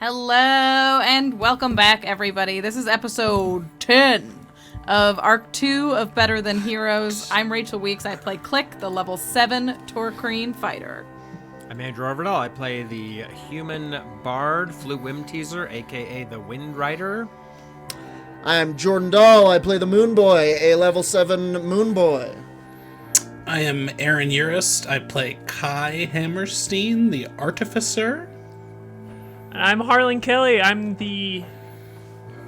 Hello and welcome back, everybody. This is episode 10 of Arc 2 of Better Than Heroes. I'm Rachel Weeks. I play Klik, the level 7 Tohr-Kreen fighter. I'm Andrew Ovredahl. I play the human bard, Flute Whimteaser, aka the Windrider. I'm Jordan Dahl. I play the Moonboy, a level 7 Moonboy. I am Aaron Urist. I play K.A.I. Hammerstein, the Artificer. I'm Harlan Kelly. I'm the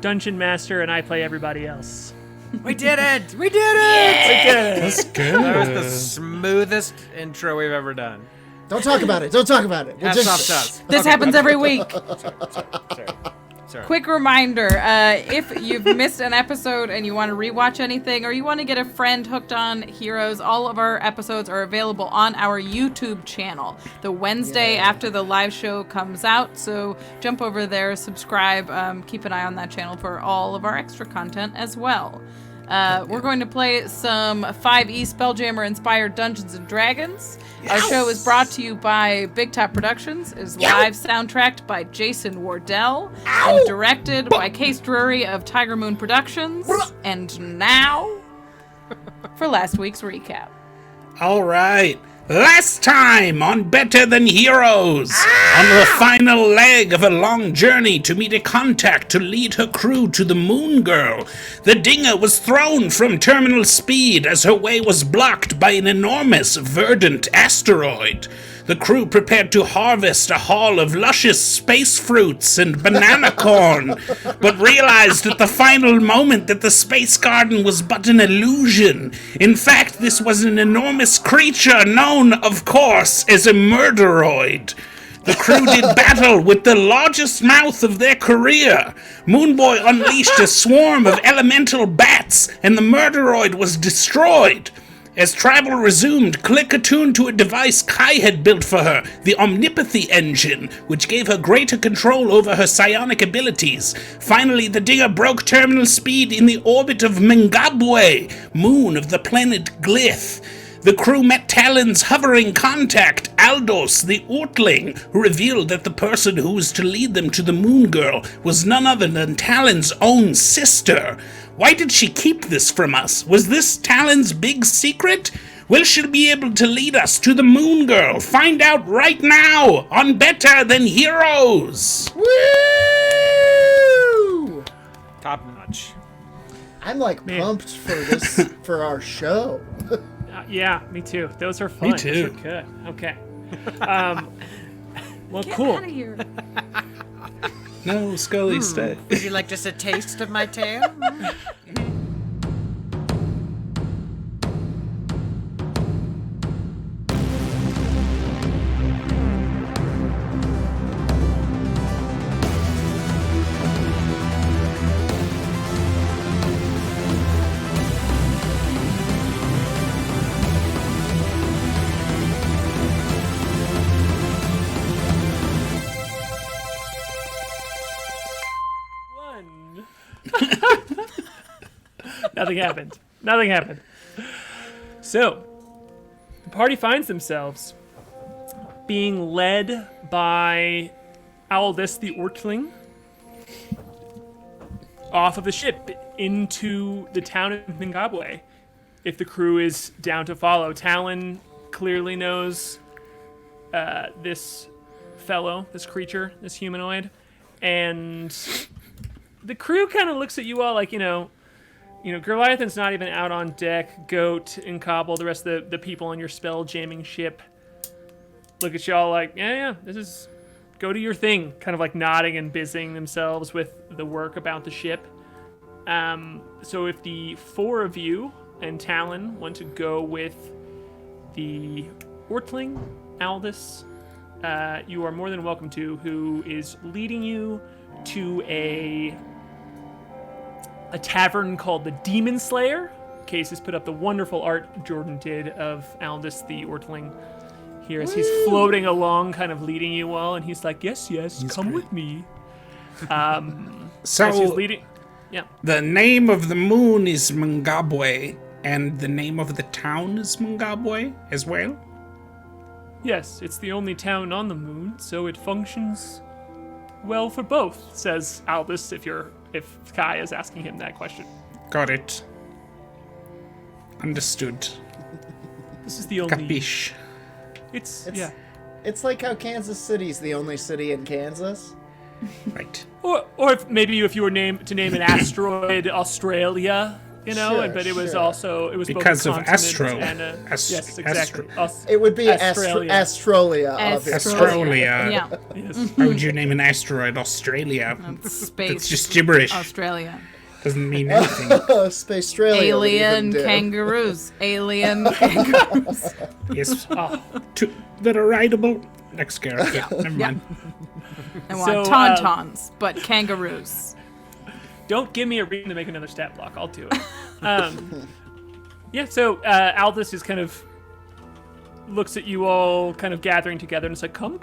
Dungeon Master, and I play everybody else. We did it! We did it! We did it! That's good. That was the smoothest intro we've ever done. Don't talk about it. Don't talk about it. We'll Hats off to us. This happens every week. Sorry. Quick reminder, if you've missed an episode and you want to rewatch anything or you want to get a friend hooked on Heroes, all of our episodes are available on our YouTube channel the Wednesday after the live show comes out. So jump over there, subscribe, keep an eye on that channel for all of our extra content as well. We're going to play some 5e Spelljammer inspired Dungeons & Dragons. Our show is brought to you by Big Top Productions, is live soundtracked by Jason Wardell, and directed by Case Drury of Tiger Moon Productions. And now, for last week's recap. All right. Last time on Better Than Heroes, on the final leg of a long journey to meet a contact to lead her crew to the Moon Girl, the Dinger was thrown from terminal speed as her way was blocked by an enormous verdant asteroid. The crew prepared to harvest a haul of luscious space fruits and banana corn, but realized at the final moment that the space garden was but an illusion. In fact, this was an enormous creature known, of course, as a murderoid. The crew did battle with the largest mouth of their career. Moonboy unleashed a swarm of elemental bats, and the murderoid was destroyed. As travel resumed, Klik attuned to a device K.A.I had built for her, the Omnipathy Engine, which gave her greater control over her psionic abilities. Finally, the Dinger broke terminal speed in the orbit of Mngabwe, moon of the planet Glyph. The crew met Talon's hovering contact, Aldos, the Ortling, who revealed that the person who was to lead them to the Moon Girl was none other than Talon's own sister. Why did she keep this from us? Was this Talon's big secret? Will she be able to lead us to the Moon Girl? Find out right now on Better Than Heroes! Woo! Top notch. I'm pumped for this, for our show. Yeah, me too. Those are fun. Me too. Those are good. Okay. Well, Get cool. out of here. No, Scully, stay. Would you like just a taste of my tail? Nothing happened. So, the party finds themselves being led by Aldous the Ortling off of the ship into the town of Mngabwe. If the crew is down to follow, Talon clearly knows this fellow, this creature, this humanoid, and the crew kind of looks at you all like, you know, Goliathan's not even out on deck. Goat and Cobble, the rest of the people on your spell jamming ship, look at y'all like, yeah, this is, go do your thing. Kind of like nodding and busying themselves with the work about the ship. So if the four of you and Talon want to go with the Ortling, Aldous, you are more than welcome to, who is leading you to a tavern called the Demon Slayer. Case has put up the wonderful art Jordan did of Aldous the Ortling here as he's floating along, kind of leading you all, and he's like, yes, come with me. So, as he's leading, yeah. The name of the moon is Mngabwe, and the name of the town is Mngabwe as well? Yes, it's the only town on the moon, so it functions well for both, says Aldous, if K.A.I is asking him that question. Got it. Understood. This is the only... Capiche. It's It's like how Kansas City's the only city in Kansas. Right. Or if maybe if you were to name an asteroid Australia, Sure, but it was sure. also it was Because both a of continent Astro. and yes, exactly. It would be Australia. Australia, obviously. Australia. Yeah. Yes. Why would you name an asteroid Australia? Space. It's just gibberish. Australia. Doesn't mean anything. Oh, Space Australia. Alien would even do. kangaroos. Alien kangaroos. Yes. That are rideable. Next character. Never mind. I want So, tauntauns, but kangaroos. Don't give me a reason to make another stat block. I'll do it. So Aldous is kind of looks at you all kind of gathering together and it's like, come.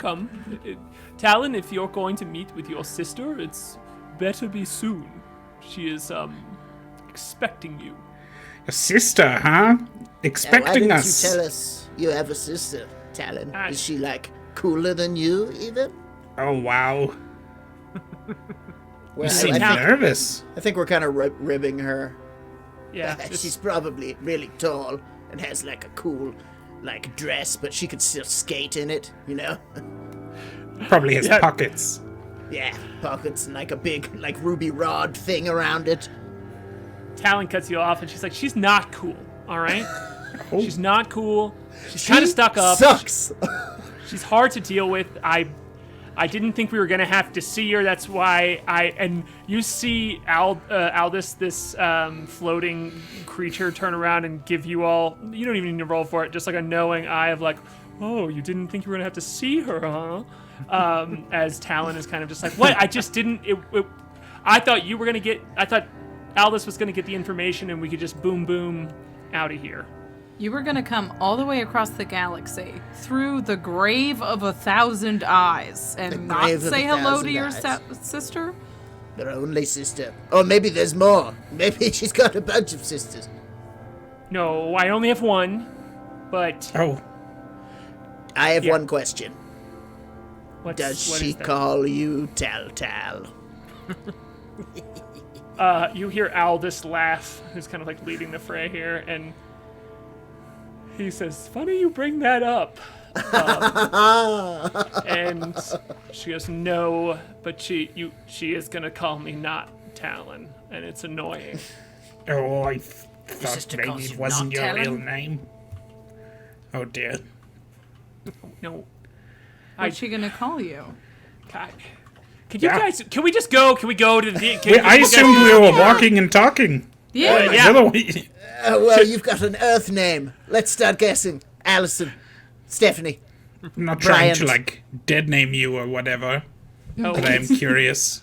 Talon, if you're going to meet with your sister, it's better be soon. She is expecting you. A sister, huh? Why Expecting didn't us. you tell us you have a sister, Talon? I- Is she, like, cooler than you, even? Oh, wow. Well, You seem I, think, nervous. I think we're kind of ribbing her. Yeah. She's probably really tall and has, like, a cool, like, dress, but she could still skate in it, you know? Probably has Yeah. pockets. Yeah, pockets and, like, a big, like, ruby rod thing around it. Talon cuts you off and she's like, she's not cool, all right? Oh. She's not cool. She's kind of stuck up. Sucks. She's hard to deal with. I didn't think we were gonna have to see her. That's why and you see Aldous, this floating creature, turn around and give you all. You don't even need to roll for it. Just like a knowing eye of like, oh, you didn't think you were gonna have to see her, huh? As Talon is kind of just like, what? I just didn't. I thought you were gonna get. I thought Aldous was gonna get the information and we could just boom out of here. You were gonna come all the way across the galaxy through the grave of 1,000 eyes The and not grave of say hello 1,000 to your eyes. sister? Their only sister. Or maybe there's more. Maybe she's got a bunch of sisters. No, I only have one, but Oh, I have Yeah. one question. what Does she is that? call you Tal? You hear Aldous laugh, who's kind of like leading the fray here, and he says, "Funny you bring that up." And she goes, "No, but she is gonna call me not Talon, and it's annoying." oh, I thought sister maybe calls it you wasn't not your real Talon? name. Oh dear. No, What's she gonna call you? God. Can you Yeah. guys? Can we just go? Can we go to the? I assumed we were walking and talking. Yeah. Yeah. Otherwise- Well, you've got an Earth name. Let's start guessing. Allison. Stephanie. I'm not trying to, Bryant. like, dead name you or whatever, Oh, but I'm curious.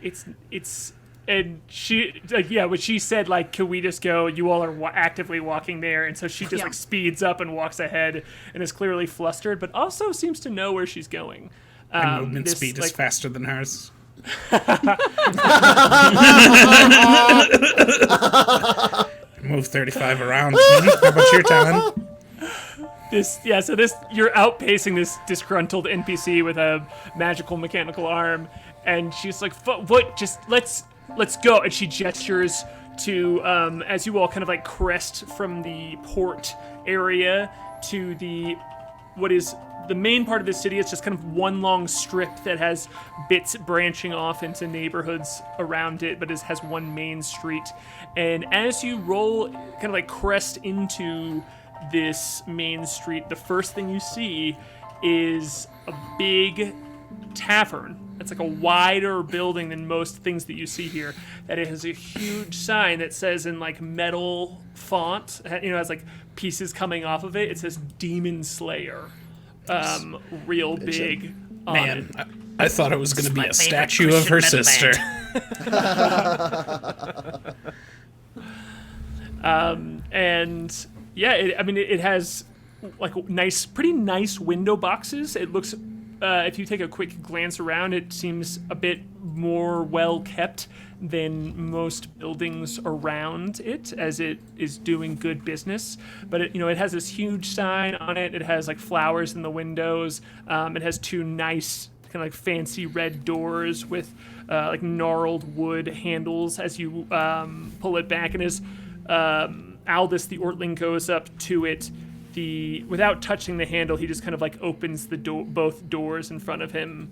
it's and she when she said like, can we just go, you all are actively walking there, and so she just Yeah. like speeds up and walks ahead and is clearly flustered but also seems to know where she's going. My movement this, speed is like, faster than hers. Move 35 around. How about your talent? so you're outpacing this disgruntled NPC with a magical mechanical arm, and she's like, what, just let's go, and she gestures to as you all kind of like crest from the port area to what is the main part of the city. It's just kind of one long strip that has bits branching off into neighborhoods around it, but it has one main street. And as you roll, kind of like crest into this main street, the first thing you see is a big tavern. It's like a wider building than most things that you see here. That it has a huge sign that says in like metal font, has like pieces coming off of it. It says Demon Slayer. Real big on it. Man, I thought it was going to be a statue of her sister. And yeah, it has like pretty nice window boxes. It looks, if you take a quick glance around, it seems a bit more well kept than most buildings around it, as it is doing good business. But it has this huge sign on it. It has like flowers in the windows. It has two nice kind kind of like fancy red doors with like gnarled wood handles as you pull it back. And as Aldous, the Ortling, goes up to it, without touching the handle, he just kind of like opens the both doors in front of him.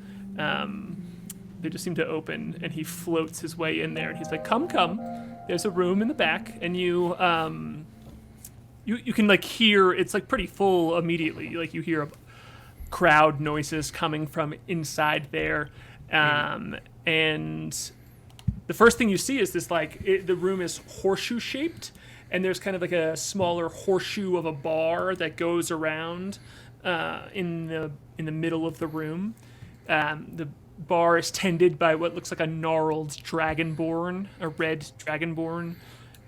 They just seem to open, and he floats his way in there. And he's like, "Come, come. There's a room in the back." And you can like hear, it's like pretty full immediately. Like you hear crowd noises coming from inside there, and the first thing you see is this the room is horseshoe shaped, and there's kind of like a smaller horseshoe of a bar that goes around in the middle of the room. The bar is tended by what looks like a gnarled dragonborn, a red dragonborn.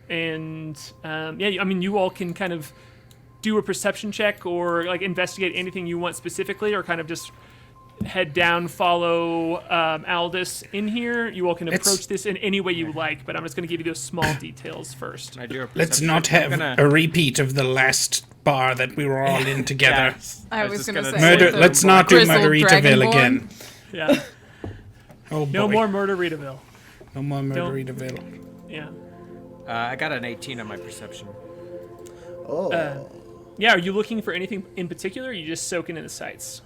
And you all can kind of do a perception check or like investigate anything you want specifically, or kind of just head down, follow Aldous in here. You all can approach this in any way you like, but I'm just going to give you those small details first. Let's not have a repeat of the last bar that we were all in together. I was going to say murder. Let's not do Grizzled Murderitaville Dragonborn. again. Yeah. Oh boy. No more Murderitaville. No more Murderitaville. Yeah. I got an 18 on my perception. Oh. Yeah, are you looking for anything in particular, or are you just soaking in the sights?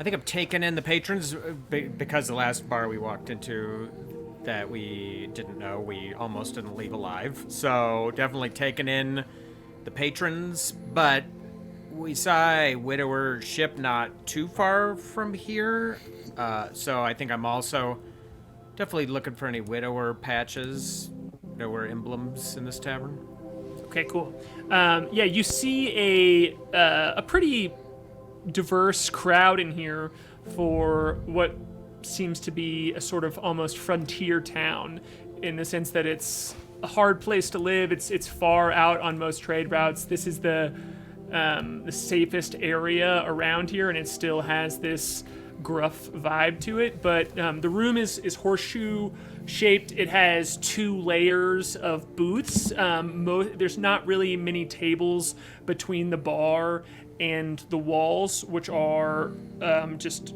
I think I'm taking in the patrons because the last bar we walked into that we didn't know, we almost didn't leave alive. So definitely taking in the patrons, but we saw a widower ship not too far from here. So I think I'm also definitely looking for any widower patches, widower emblems in this tavern. Okay, cool. You see a pretty diverse crowd in here for what seems to be a sort of almost frontier town, in the sense that it's a hard place to live. It's far out on most trade routes. This is the safest area around here, and it still has this gruff vibe to it. But the room is horseshoe shaped. It has 2 layers of booths. There's not really many tables between the bar and the walls, which are just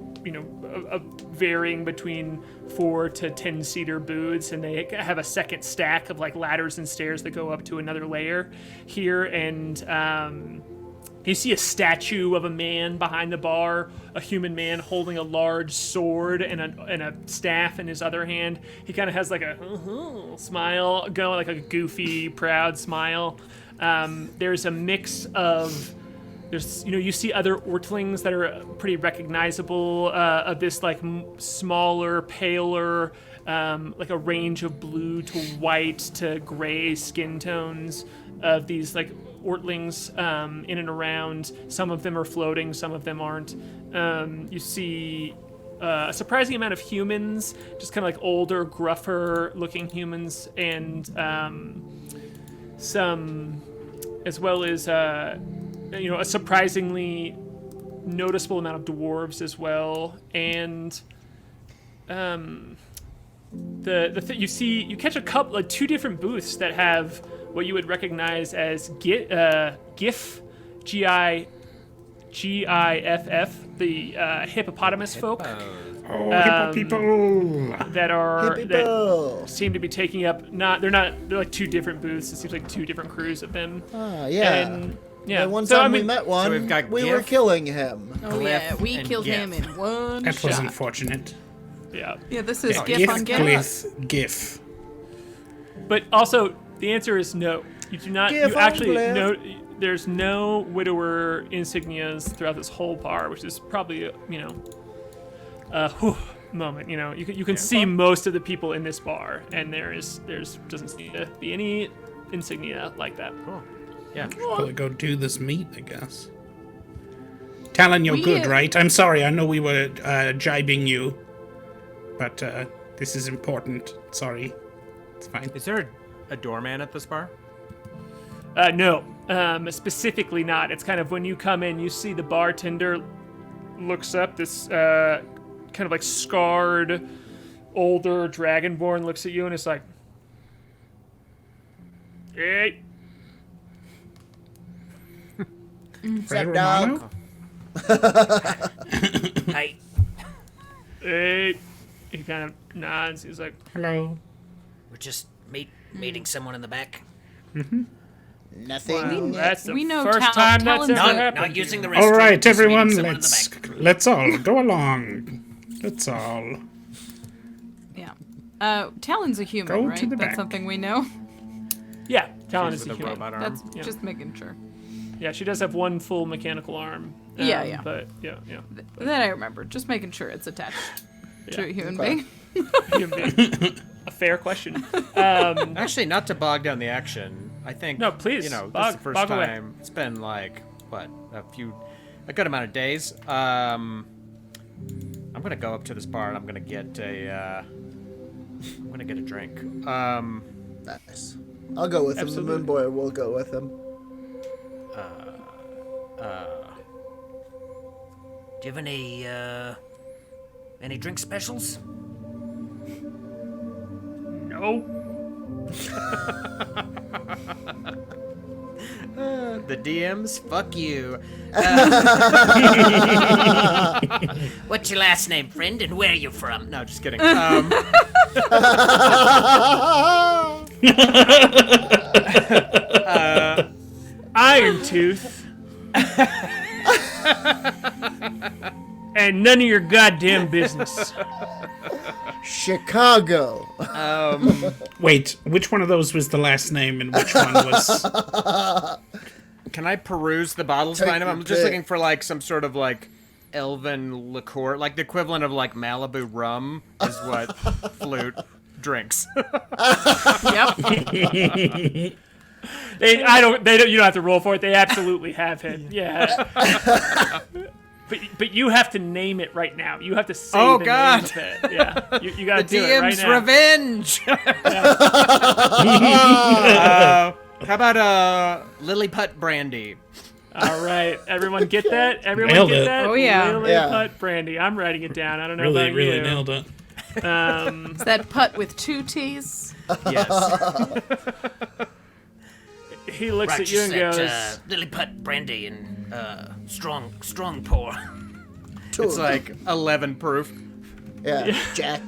varying between 4 to 10 seater booths, and they have a second stack of like ladders and stairs that go up to another layer here. And you see a statue of a man behind the bar, a human man holding a large sword and a staff in his other hand. He kind of has like a smile going, like a goofy, proud smile. There's a mix of, you see other Ortlings that are pretty recognizable, of this like smaller, paler, like a range of blue to white to gray skin tones of these like Ortlings in and around. Some of them are floating, some of them aren't. You see a surprising amount of humans, just kind of like older, gruffer looking humans, and some, as well as a surprisingly noticeable amount of dwarves as well. And you catch a couple, like 2 different booths that have what you would recognize as GIF, G-I-F-F, the hippopotamus folk. Hippo people! That seem to be taking up, they're like 2 different booths. It seems like 2 different crews of them. Yeah. And, yeah. The one time we met one, we've got we GIF, were killing him. Oh yeah, we killed GIF. him in one That was shot. unfortunate. Yeah. Yeah, this is GIF GIF on GIF. with GIF. But also, the answer is no. You do not. GIF You actually on no. There's no widower insignias throughout this whole bar, which is probably moment. You can see most of the people in this bar, and there's doesn't seem to be any insignia like that. Cool. Yeah. Probably go do this meat, I guess. Talon, you're good, right? I'm sorry, I know we were jibing you, but this is important. Sorry. It's fine. Is there a doorman at this bar? No, specifically not. It's kind of when you come in, you see the bartender looks up. This kind of like scarred, older dragonborn looks at you and it's like, "Hey." What's up, dog? Hi. Hey. He kind of nods. He's like, Hello. We're just meeting someone in the back. Nothing. that's the we know first Tal- time that's Talon's ever not- happened. Not using the restroom. All right, just meeting everyone, someone in the back. let's all go along. Let's all. Yeah. Talon's a human, Go right? to the That's back. something we know. Yeah, Talon She's is a with a human. robot arm. That's Yeah. just making sure. Yeah, she does have one full mechanical arm. Yeah. But yeah. That I remember. Just making sure it's attached to a human being. Human being. A fair question. Actually, not to bog down the action. I think. No, please, You know, bog- this is the first bog away. time. It's been like what a good amount of days. I'm gonna go up to this bar and I'm gonna get a drink. Nice. I'll go with him. Absolutely. The Moonboy will go with him. Do you have any drink specials? No. The DMs, fuck you. What's your last name, friend, and where are you from? No, just kidding. Iron Tooth. And none of your goddamn business. Chicago. Wait, which one of those was the last name and which one was... Can I peruse the bottles Take behind him? your I'm just pick. looking for like some sort of like elven liqueur, like the equivalent of like Malibu rum is what Flute drinks. Yep. They don't. You don't have to roll for it. They absolutely have him. Yeah. But you have to name it right now. You have to say Oh, the God. name of it. Yeah. You got to The do it right DM's now. revenge. How about Lilliput brandy? All right. Everyone get that? Everyone Nailed get it. that? Oh, yeah. Lilliput brandy. I'm writing it down. I don't know Really, about really you. nailed it. Is that putt with 2 T's? Yes. He looks Right, at you and goes, Lilliput brandy and strong pour. It's like 11 proof. Yeah, Jack.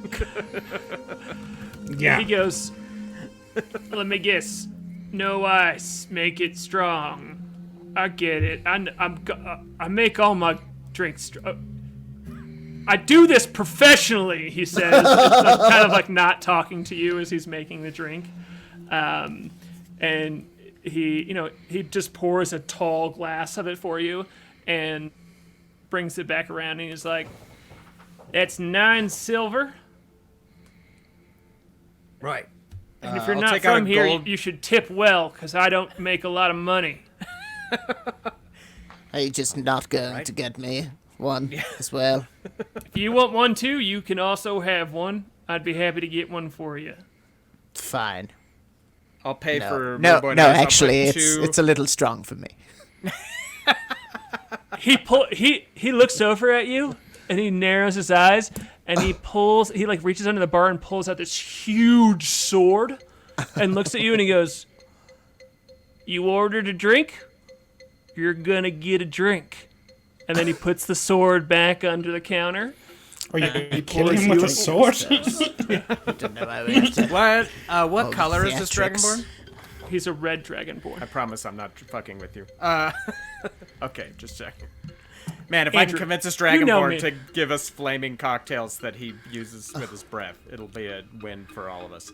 Yeah. he goes, let me guess. No ice. Make it strong. I get it. I make all my drinks. I do this professionally, he says. It's like, kind of like not talking to you as he's making the drink. And he just pours a tall glass of it for you and brings it back around and he's like, that's 9 silver. Right. And if you're I'll not take out a from here, gold- you should tip well, because I don't make a lot of money. Are you just not going to get me one as well? If you want one too, you can also have one. I'd be happy to get one for you. Fine. I'll pay for No, Moonboy no. Nice. I'll Actually, put it's a little strong for me. He looks over at you and he narrows his eyes and he like reaches under the bar and pulls out this huge sword and looks at you and he goes, "You ordered a drink? You're gonna get a drink." And then he puts the sword back under the counter. Are you killing him with a sword? Don't know how it What color is this theatrics. dragonborn? He's a red dragonborn. I promise I'm not fucking with you. Okay, just checking. Man, if I Andrew, can convince this you know dragonborn me. to give us flaming cocktails that he uses with his breath, it'll be a win for all of us.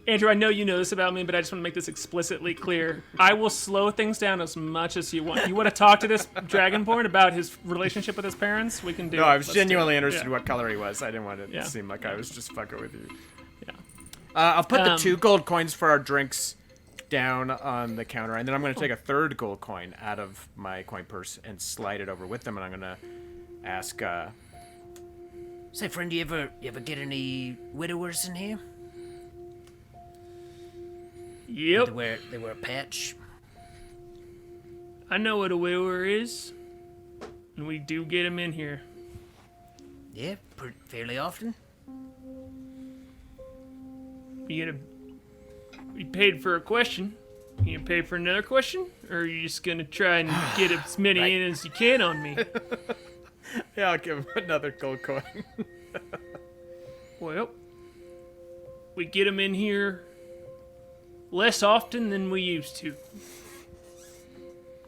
Andrew, I know you know this about me, but I just want to make this explicitly clear. I will slow things down as much as you want. You want to talk to this dragonborn about his relationship with his parents? We can do it. No, I was Let's do genuinely it. interested Yeah. in what color he was. I didn't want it Yeah. to seem like I was just fucking with you. Yeah. I'll put the 2 gold coins for our drinks down on the counter, and then I'm going to take a 3rd gold coin out of my coin purse and slide it over with them, and I'm going to ask, Say, friend, you ever get any widowers in here? Yep. They wear a patch. I know what a widower is, and we do get him in here. Yeah, fairly often. You paid for a question. You gonna pay for another question, or are you just gonna try and get as many in as you can on me? yeah, I'll give him another gold coin. Well, we get them in here less often than we used to.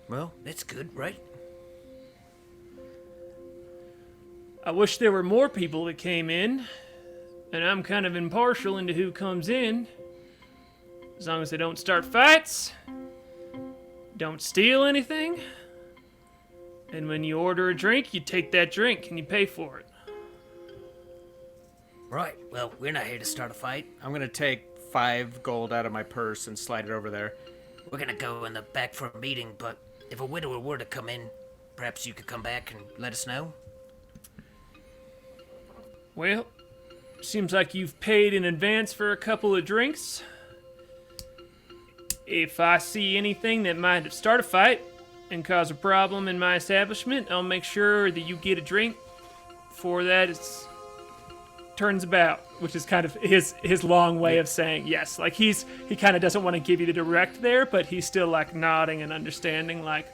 Well, that's good, right? I wish there were more people that came in, and I'm kind of impartial into who comes in. As long as they don't start fights, don't steal anything, and when you order a drink, you take that drink and you pay for it. Right. Well, we're not here to start a fight. I'm gonna take 5 gold out of my purse and slide it over there. We're gonna go in the back for a meeting, but if a widower were to come in, perhaps you could come back and let us know? Well, seems like you've paid in advance for a couple of drinks. If I see anything that might start a fight and cause a problem in my establishment, I'll make sure that you get a drink before that turns about, which is kind of his long way of saying yes. Like he kind of doesn't want to give you the direct there, but he's still like nodding and understanding. Like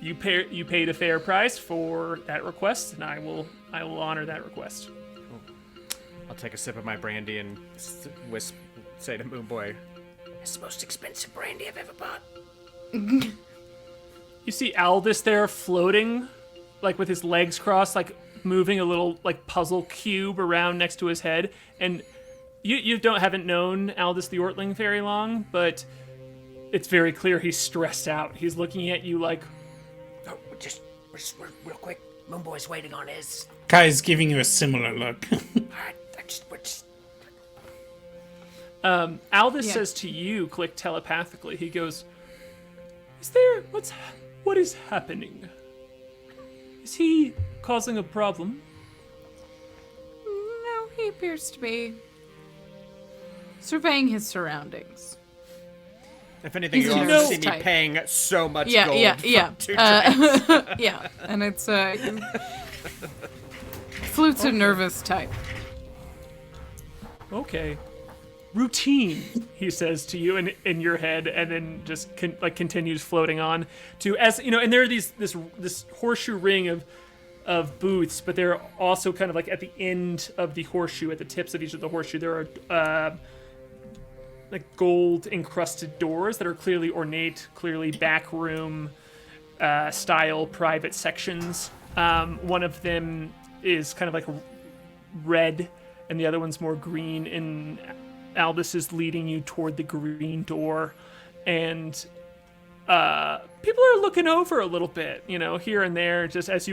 you paid a fair price for that request, and I will honor that request. I'll take a sip of my brandy and say to Moonboy, It's the most expensive brandy I've ever bought. You see Aldous there floating, like with his legs crossed, like moving a little like puzzle cube around next to his head. And you haven't known Aldous the Ortling very long, but it's very clear he's stressed out. He's looking at you like, Oh, we're just real quick. Moonboy's waiting on his. K.A.I's giving you a similar look. Alright, we're just. Aldous Yeah. says to you, Klik, telepathically, he goes, what is happening? Is he causing a problem? No, he appears to be surveying his surroundings. if anything, He's you a also nervous see me type. paying so much Yeah, gold yeah, for yeah. 2 drinks. Yeah, and it's Flute's a nervous type. Okay. Routine, he says to you in your head, and then just continues floating on to, as you know. And there are this horseshoe ring of booths, but they're also kind of like at the end of the horseshoe, at the tips of each of the horseshoe, there are like gold encrusted doors that are clearly ornate, clearly back room style private sections. One of them is kind of like red, and the other one's more green, and Aldous is leading you toward the green door, and people are looking over a little bit, here and there, just as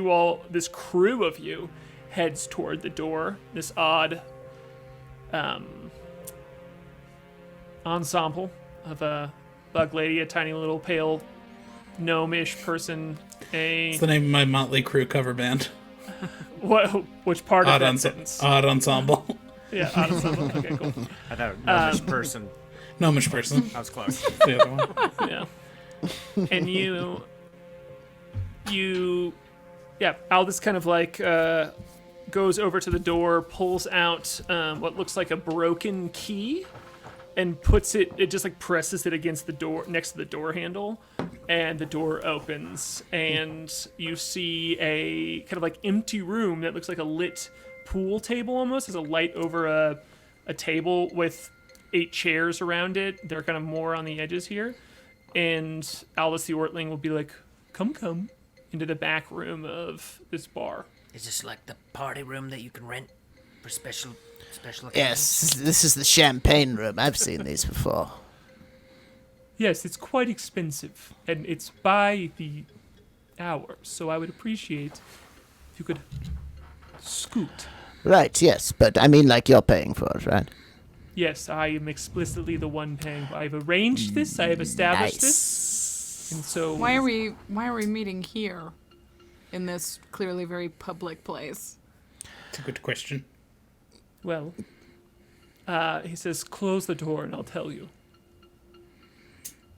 this crew of you heads toward the door. This odd ensemble of a bug lady, a tiny little pale gnome-ish person, It's the name of my Motley Crue cover band. which part of Odd, that sentence? odd Ensemble. Yeah, odd ensemble. Okay, cool. I thought gnomish person. Gnomish person. I was close. The other one. Yeah. And Aldous kind of like goes over to the door, pulls out what looks like a broken key, and puts it just like presses it against the door, next to the door handle, and the door opens, and you see a kind of like empty room that looks like a lit pool table almost. There's a light over a table with 8 chairs around it. They're kind of more on the edges here. And Aldous the Ortling will be like, come into the back room of this bar. Is this like the party room that you can rent for special occasions? Yes, this is the champagne room. I've seen these before. Yes, it's quite expensive, and it's by the hour, so I would appreciate if you could scoot. Right, yes, but I mean, like, you're paying for it, right? Yes, I am explicitly the one paying. I've arranged this, I have established this, Nice. and so... Why are we meeting here in this clearly very public place? It's a good question. Well, he says, close the door and I'll tell you.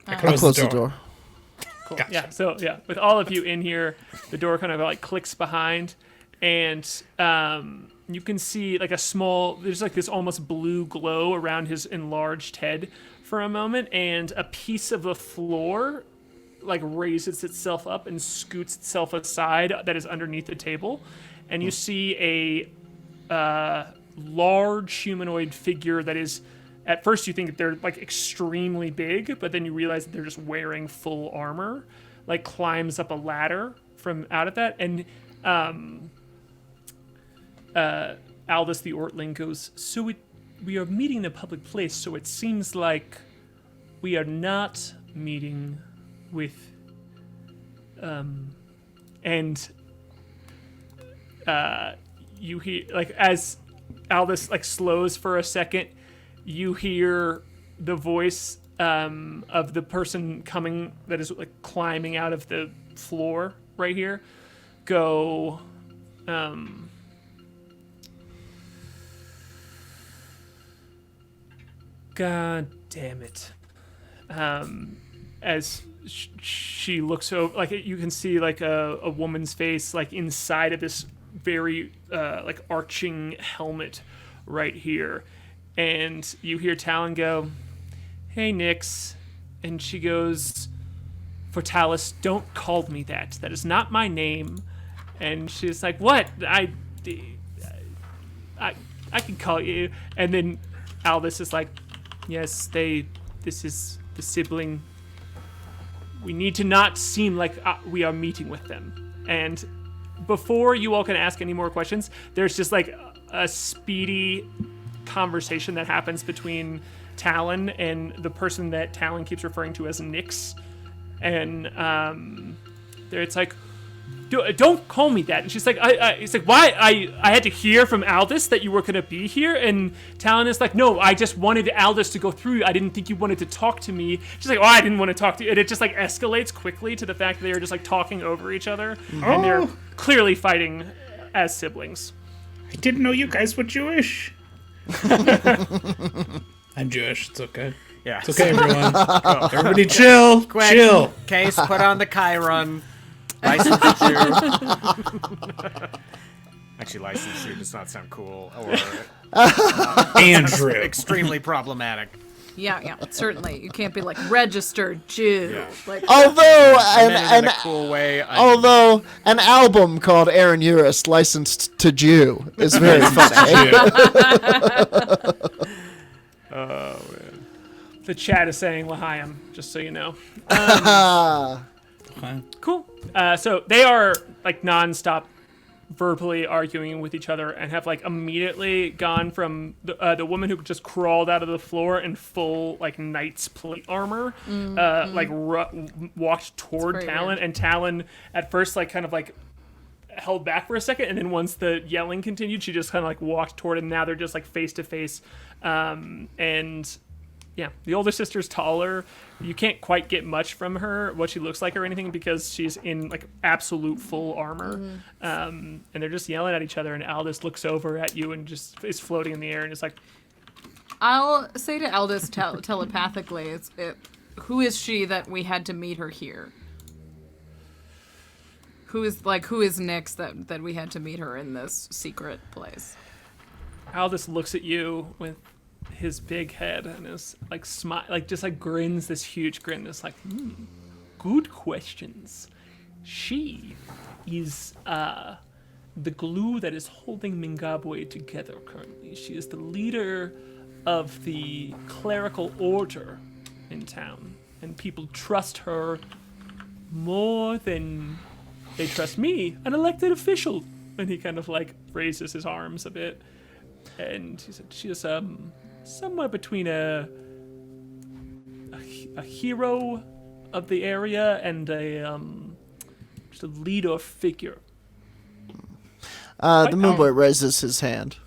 I'll Close close the the door. door. Cool. Gotcha. Yeah, so yeah, with all of you in here, the door kind of like clicks behind, and you can see like there's like this almost blue glow around his enlarged head for a moment, and a piece of the floor like raises itself up and scoots itself aside that is underneath the table, and you see large humanoid figure that is, at first you think they're like extremely big, but then you realize that they're just wearing full armor, like climbs up a ladder from out of that. And Aldous the Ortling goes, so we are meeting in a public place, so it seems like we are not meeting with you hear, like, as Aldous like slows for a second, you hear the voice of the person coming that is like climbing out of the floor right here go God damn it. As she looks over, like you can see like a woman's face like inside of this very like arching helmet right here, and you hear Talon go, "Hey Nyx," and she goes, "Fortalis, don't call me that. That is not my name." And she's like, "What? I can call you." And then Aldous is like, "Yes, this is the sibling. We need to not seem like we are meeting with them." And before you all can ask any more questions, there's just like a speedy conversation that happens between Talon and the person that Talon keeps referring to as Nyx. And it's like, don't call me that. And she's like, it's like, why? I had to hear from Aldous that you were going to be here. And Talon is like, no, I just wanted Aldous to go through. I didn't think you wanted to talk to me. She's like, oh, I didn't want to talk to you. And it just like escalates quickly to the fact that they are just like talking over each other. And they're clearly fighting as siblings. I didn't know you guys were Jewish. I'm Jewish. It's okay. Yeah. It's okay, everyone. Everybody chill. Quick, Chill. Case, put on the Chiron. Licensed shoe. Actually, licensed shoe does not sound cool or Andrew. extremely problematic. Yeah, certainly. You can't be like registered Jew. Yeah. Like, Although, In a cool way. although an album called Aaron Urist, Licensed to Jew, is very funny. Oh man. The chat is saying L'chaim, just so you know. Cool. So they are like nonstop verbally arguing with each other and have like immediately gone from the woman who just crawled out of the floor in full like knight's plate armor, walked toward Talon, weird. and Talon at first like kind of like held back for a second, and then once the yelling continued, she just kind of like walked toward it, and now they're just like face to face. And yeah, the older sister's taller. You can't quite get much from her, what she looks like or anything, because she's in like absolute full armor. And they're just yelling at each other, and Aldous looks over at you and just is floating in the air and is like, I'll say to Aldous telepathically, who is she that we had to meet her here? Who is Nyx that we had to meet her in this secret place? Aldous looks at you with his big head and is like smile, like just like grins this huge grin. It's like, good questions. She is the glue that is holding Mingabwe together currently. She is the leader of the clerical order in town, and people trust her more than they trust me, an elected official. And he kind of like raises his arms a bit, and he said she is somewhere between a hero of the area and just a leader figure. The Moonboy raises his hand.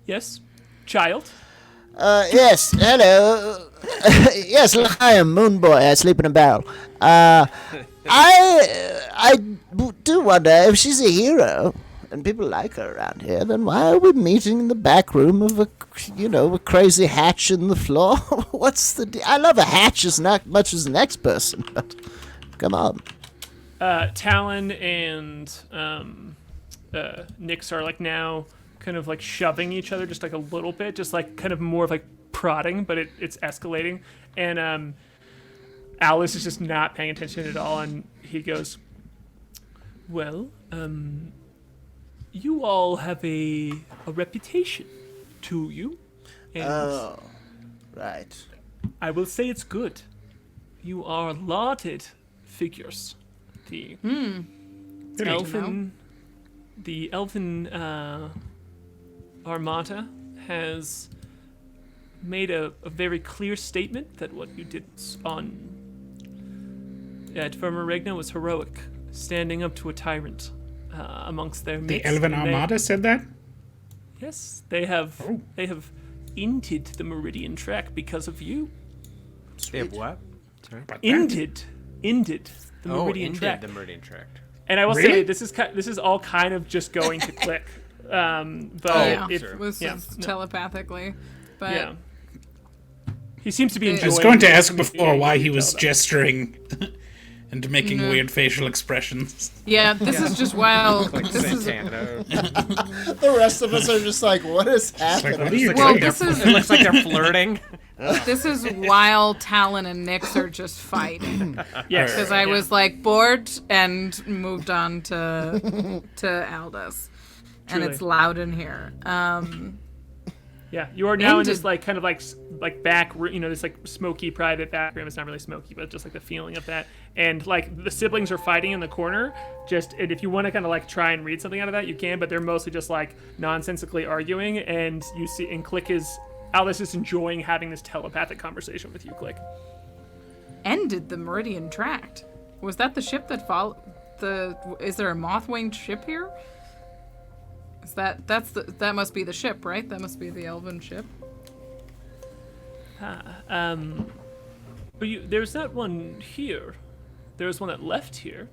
Yes, child. Yes, hello. Yes, I am Moonboy. I sleep in a barrel. I do wonder if she's a hero and people like her around here, then why are we meeting in the back room of a crazy hatch in the floor? What's the I love a hatch as much as the next person, but come on. Talon and Nyx are like now kind of like shoving each other just like a little bit, just like kind of more of like prodding, but it's escalating. And Alice is just not paying attention at all, and he goes, well, you all have a reputation to you. And Oh, right. I will say it's good. You are lauded figures. The elven armada has made a very clear statement that what you did at Regna was heroic, standing up to a tyrant amongst their The midst. Elven Armada said that? Yes, they have ended the Meridian Track because of you. They have what? Sorry. Ended the Meridian Track. the Meridian Tract. And I will Really? say this is all kind of just going to Klik. But Yeah, it, sure. was yeah, just no. telepathically. But Yeah. He seems to be I enjoying I was going to it. ask before why he was gesturing and making weird facial expressions. yeah, this is just wild. Like This is Santana. The rest of us are just like, what is It's like, happening? what are you well, doing? this is It looks like they're flirting. this is while Talon and Nyx are just fighting. Yes. Because I was like bored and moved on to Aldous, and Truly. it's loud in here. Yeah, you are now in this Ended- like kind of like back, this like smoky private back room. It's not really smoky, but just like the feeling of that. And like the siblings are fighting in the corner. And if you want to kind of like try and read something out of that, you can. But they're mostly just like nonsensically arguing. And you see, and Aldous is enjoying having this telepathic conversation with you, Klik. Ended the Meridian Tract. Was that the ship that followed? Is there a moth-winged ship here? Is that must be the ship, right? That must be the elven ship. But there's not one here. There's one that left here.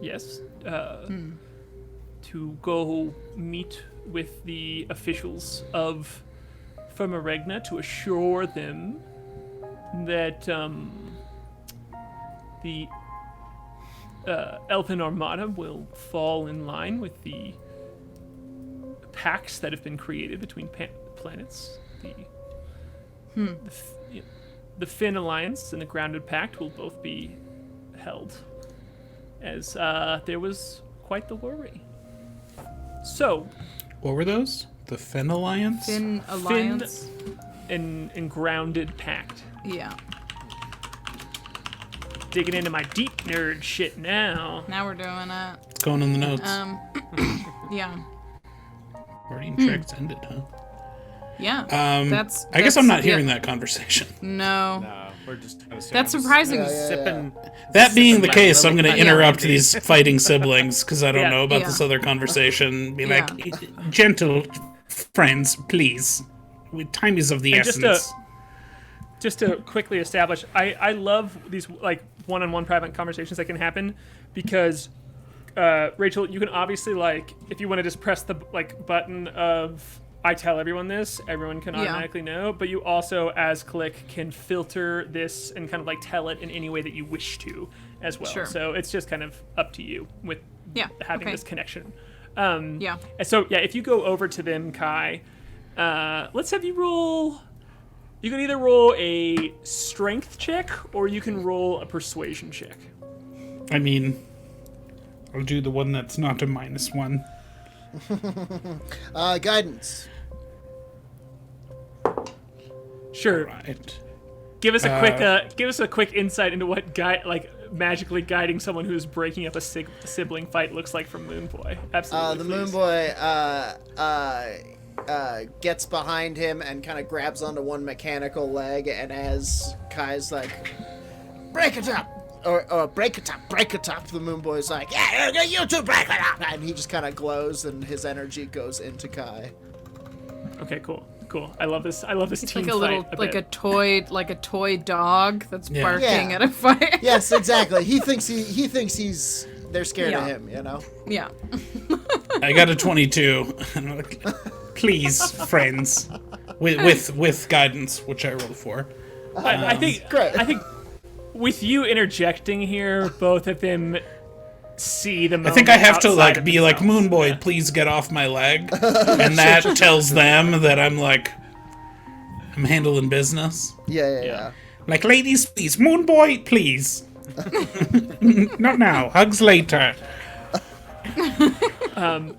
Yes. To go meet with the officials of Regna to assure them that the Elven Armada will fall in line with the pacts that have been created between planets. The Finn Alliance and the Grounded Pact will both be held, as there was quite the worry. So, What were those? The Fen Alliance? Finn Alliance. and Grounded Pact. Yeah. Digging into my deep nerd shit now. Now we're doing it. It's going in the notes. Yeah. Guardian Tracks ended, huh? Yeah. I guess I'm not hearing that conversation. No. No, we're just. That's surprising. Sipping. That being the my case, I'm little going to lemon interrupt tea. these fighting siblings because I don't Yeah. know about Yeah. this other conversation. Be Yeah. like, gentle friends, please. Time is of the And essence. just to quickly establish, I love these like one-on-one private conversations that can happen because Rachel, you can obviously like if you want to just press the like button of I tell everyone this, everyone can automatically know, but you also as Klik can filter this and kind of like tell it in any way that you wish to as well. Sure. So it's just kind of up to you with having okay. this connection. Yeah. And so yeah, if you go over to them, Kai, let's have you roll. You can either roll a strength check or you can roll a persuasion check. I mean, I'll do the one that's not a -1. Guidance. Sure. Right. Give us a quick insight into what magically guiding someone who is breaking up a sibling fight looks like from Moonboy. Absolutely. The please. Moonboy gets behind him and kind of grabs onto one mechanical leg, and as Kai's like, break it up! Or break it up, the Moonboy's like, yeah, you two break it up! And he just kind of glows, and his energy goes into Kai. Okay, cool. I love this. It's team like a little, fight. like a toy dog that's Yeah. barking Yeah. at a fight. Yes, exactly. He thinks they're scared of Yeah. him, you know? Yeah. I got a 22. Please, friends. With guidance, which I rolled for. I think. Great. I think with you interjecting here, both of them see the I moment. think I have to outside of be like, themselves. Moonboy, please get off my leg. And that tells them that I'm handling business. Yeah. Like, ladies, please. Moonboy, please. Not now. Hugs later.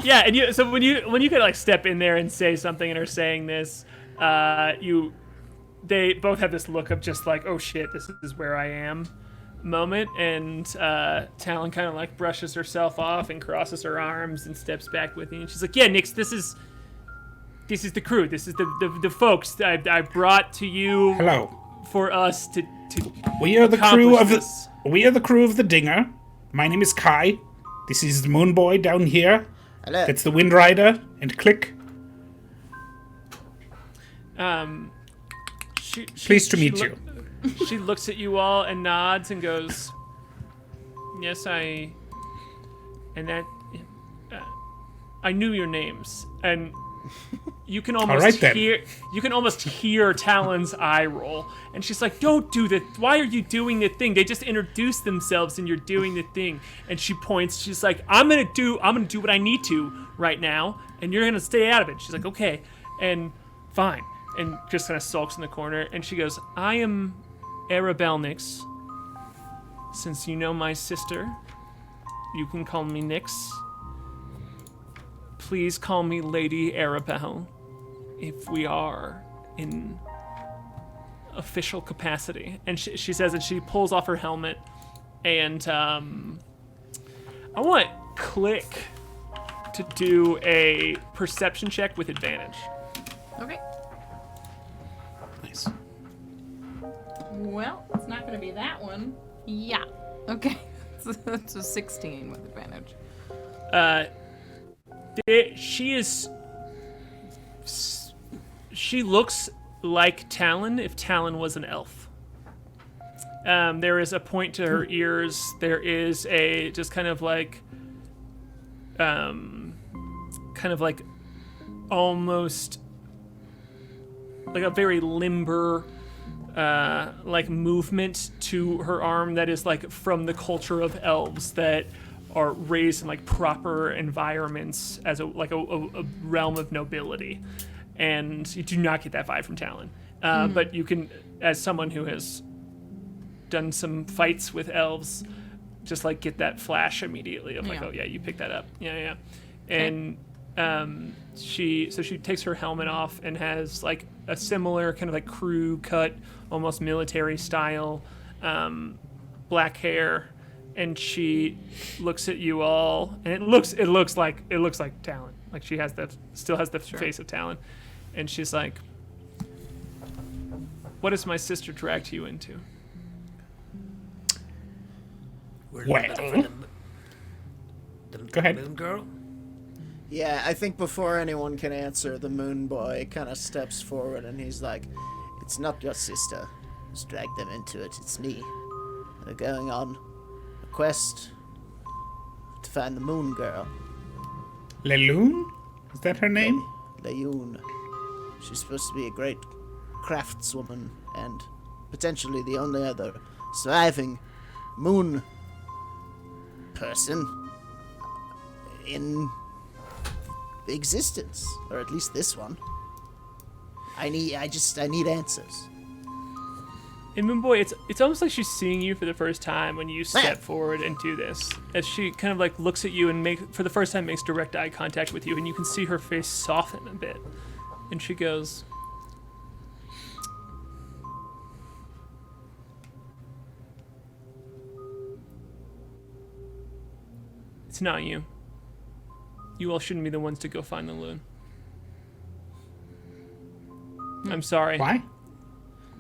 Yeah, and so when you could like step in there and say something and are saying this, they both have this look of just like, oh shit, this is where I am moment, and Talon kind of like brushes herself off and crosses her arms and steps back with you, and she's like, yeah, Nix, this is the crew, this is the folks I brought to you. Hello. For us to We are the crew of this. the crew of the Dinger. My name is K.A.I. This is the Moonboy down here. Hello. That's the Windrider and Klik. Pleased to meet you. She looks at you all and nods and goes, "Yes, I knew your names." And you can almost right, then. hear Talon's eye roll, and she's like, "Don't do that. Why are you doing the thing? They just introduced themselves, and you're doing the thing." And she points. She's like, "I'm gonna do what I need to right now, and you're gonna stay out of it." She's like, "Okay," and fine, and just kind of sulks in the corner. And she goes, "I am Arabelle Nix. Since you know my sister, you can call me Nix. Please call me Lady Arabelle if we are in official capacity." And she says, and she pulls off her helmet, and I want Klik to do a perception check with advantage. Okay. Nice. Well, it's not going to be that one. Yeah. Okay. So that's a 16 with advantage. She looks like Talon if Talon was an elf. There is a point to her ears. There is a just kind of like almost like a very limber like movement to her arm that is like from the culture of elves that are raised in like proper environments as a realm of nobility, and you do not get that vibe from Talon. But you can, as someone who has done some fights with elves, just like get that flash immediately of like, Yeah. oh yeah, you pick that up, yeah. And she takes her helmet off and has like a similar kind of like crew cut, almost military style, black hair. And she looks at you all, and it looks like Talon. Like she still has the face of Talon, and she's like, "What has my sister dragged you into?" We're Well. looking for the Go ahead. Moon Girl. Yeah, I think before anyone can answer, the Moon Boy kind of steps forward and he's like, "It's not your sister who's dragged them into it, it's me. They're going on a quest to find the Moon Girl. Leloon? Is that her name? Leyoon. She's supposed to be a great craftswoman and potentially the only other surviving moon person in existence, or at least this one. I need answers." And Moonboy, it's almost like she's seeing you for the first time when you step forward and do this. As she kind of like looks at you and for the first time makes direct eye contact with you, and you can see her face soften a bit. And she goes, "It's not you. You all shouldn't be the ones to go find the loon. I'm sorry. Why?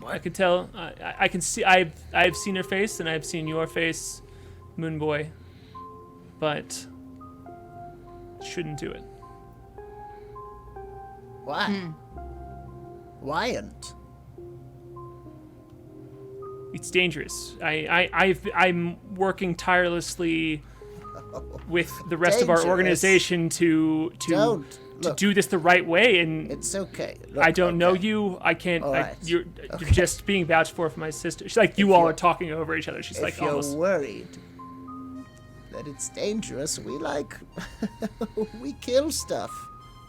I could tell. I can see. I've seen her face, and I've seen your face, Moonboy. But shouldn't do it. Why? Why'n't? It's dangerous. I'm working tirelessly with the rest of our Dangerous. organization to Don't. Look, do this the right way, and it's okay. Look, I don't know okay. you. I can't. All right. You're Okay. just being vouched for my sister. She's like, you all you're- are talking over each other. She's If like, you're almost. worried that it's dangerous, we we kill stuff.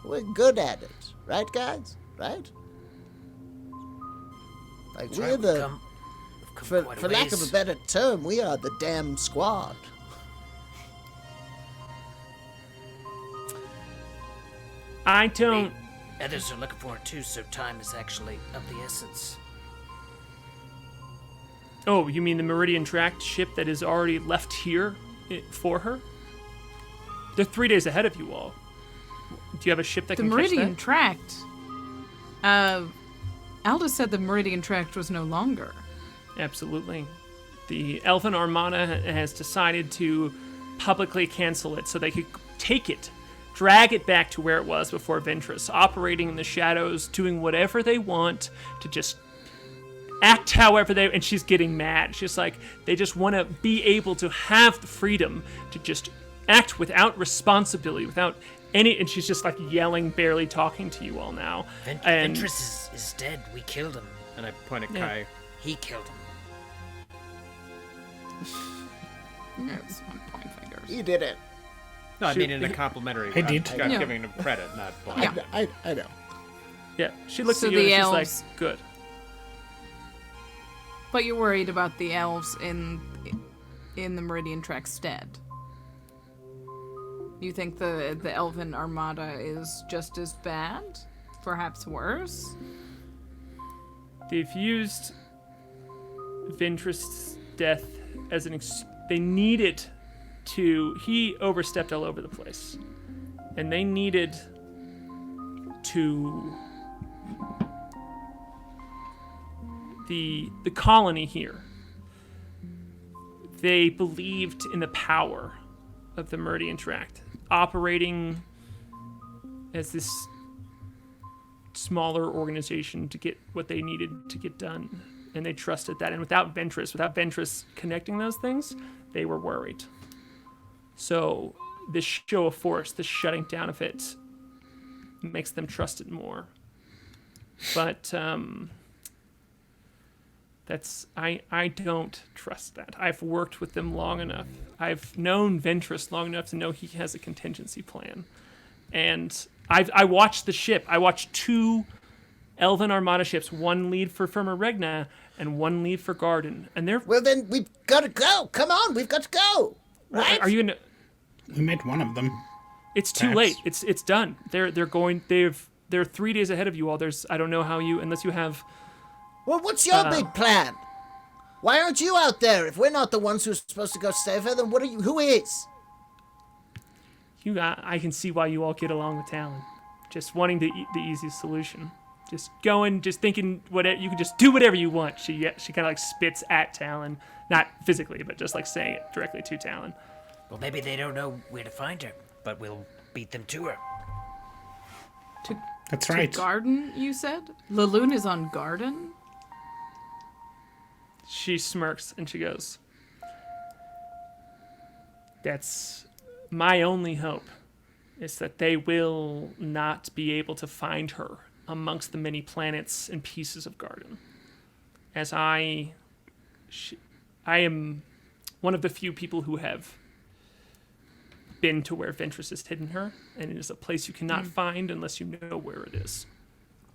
We're good at it, right, guys? Right? Like That's we're right, the, we've come quite a for lack of ways. a better term, we are the damn squad. I don't. Others are looking for it too, so time is actually of the essence. Oh, you mean the Meridian Tract ship that is already left here for her? They're 3 days ahead of you all. Do you have a ship that The can Meridian catch Tract. Aldous said the Meridian Tract was no longer. that? Absolutely. The Elven Armada has decided to publicly cancel it so they could take it, drag it back to where it was before Ventress, operating in the shadows, doing whatever they want to just act however they. And she's getting mad. She's like, they just want to be able to have the freedom to just act without responsibility, without any. And she's just like yelling, barely talking to you all now. And Ventress is dead. We killed him. And I point at Kai. He killed him. Yes, one point fingers. You did it. No, I mean in a complimentary way. I did. I'm Yeah. giving him credit, not blind. Yeah. I know. yeah, she looks So at you and the she's elves- like, good. But you're worried about the elves in the Meridian Tract stead. You think the Elven Armada is just as bad? Perhaps worse? They've used Ventress' death as an they needed to. He overstepped all over the place, and they needed to. The colony here. They believed in the power of the Meridian Tract, operating as this smaller organization to get what they needed to get done, and they trusted that. And without Ventress connecting those things, they were worried. So this show of force, this shutting down of it, makes them trust it more. But that's I don't trust that. I've worked with them long enough. I've known Ventress long enough to know he has a contingency plan, and I watched the ship. I watched 2 Elven Armada ships, one lead for Firma Regna and one lead for Garden. And they're. Well, then we've got to go. Come on, we've got to go. Right? Are you in? We met one of them. It's too late. It's done. They're 3 days ahead of you all. I don't know how you, unless you have. Well, what's your big plan? Why aren't you out there? If we're not the ones who're supposed to go save her, then what are you? Who is? I can see why you all get along with Talon. Just wanting the easiest solution. Just going, just thinking whatever you can just do whatever you want. She kind of like spits at Talon, not physically, but just like saying it directly to Talon. Well, maybe they don't know where to find her, but we'll beat them to her. That's To right. Garden, you said? Laloon is on Garden? She smirks and she goes, "That's my only hope, is that they will not be able to find her amongst the many planets and pieces of Garden. As I am one of the few people who have been to where Ventress has hidden her, and it is a place you cannot find unless you know where it is."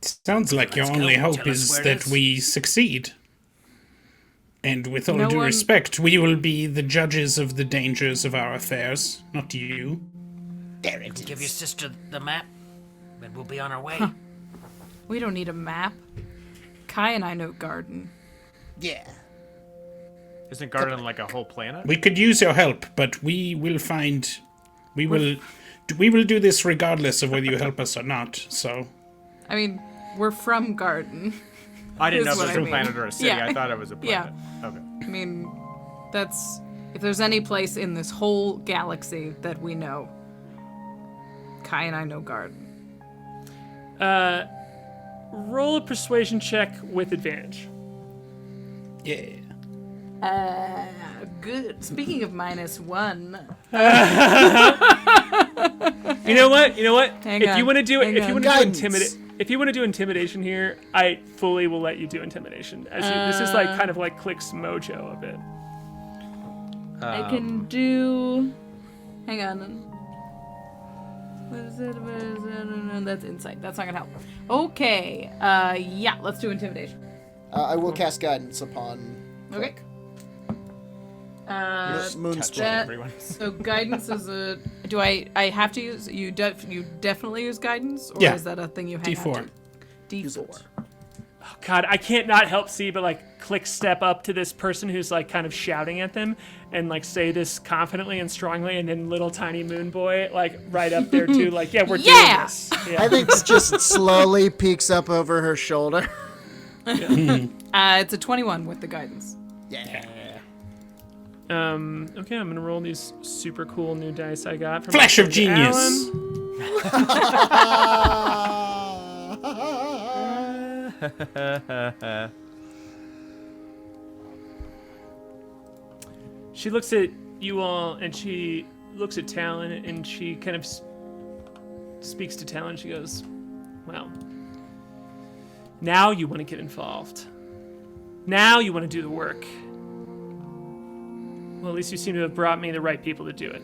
Sounds like your Let's go. only hope Tell us is where it that is. we succeed. And with all No due one- respect, we will be the judges of the dangers of our affairs, not you. There it Give your is. sister the map, and we'll be on our way. We don't need a map. Kai and I know Garden. Yeah. Isn't Garden like a whole planet? We could use your help, but we will find. We will do this regardless of whether you help us or not. So I mean, we're from Garden. I didn't know is if it what was I a mean. planet or a city. Yeah. I thought it was a planet. Okay. I mean, that's... If there's any place in this whole galaxy that we know, Kai and I know Garden. Roll a persuasion check with advantage. yeah. Good. Speaking of -1, You know what? Hang If on, you want to do it, hang if you on. want to do Guidance. intimidate, if you want to do intimidation here, I fully will let you do intimidation. This is like kind of like Klik's mojo a bit. I can do... Hang on. What is it? That's insight. That's not gonna help. Okay. Yeah, let's do intimidation. I will cast guidance upon. Okay. Moon's Touching that- everyone. So guidance is a Do I have to use you? You definitely use guidance, or Yeah. is that a thing you hang D4. on to? D4. Oh, God, I can't not help see, but like Klik step up to this person who's like kind of shouting at them, and like say this confidently and strongly, and then little tiny Moonboy like right up there too, like yeah, we're doing this. Yeah. I think just slowly peeks up over her shoulder. It's a 21 with the guidance. Yeah. Okay, I'm gonna roll these super cool new dice I got from Flash my of friend genius. Alan. She looks at you all, and she looks at Talon, and she kind of speaks to Talon. She goes, "Well, now you want to get involved. Now you want to do the work. Well, at least you seem to have brought me the right people to do it."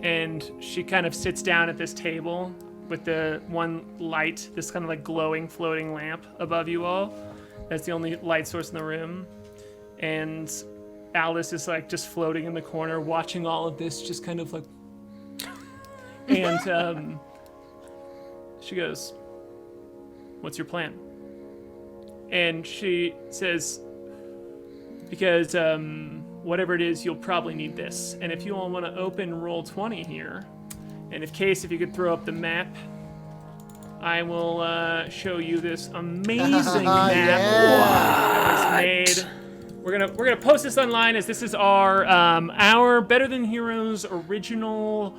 And she kind of sits down at this table with the one light, this kind of like glowing floating lamp above you all. That's the only light source in the room. And Alice is like just floating in the corner watching all of this, just kind of like... And she goes, "What's your plan?" And she says, "Because whatever it is, you'll probably need this. And if you all want to open roll 20 here, and if you could throw up the map, I will show you this amazing map that was made. We're gonna post this online, as this is our Better Than Heroes original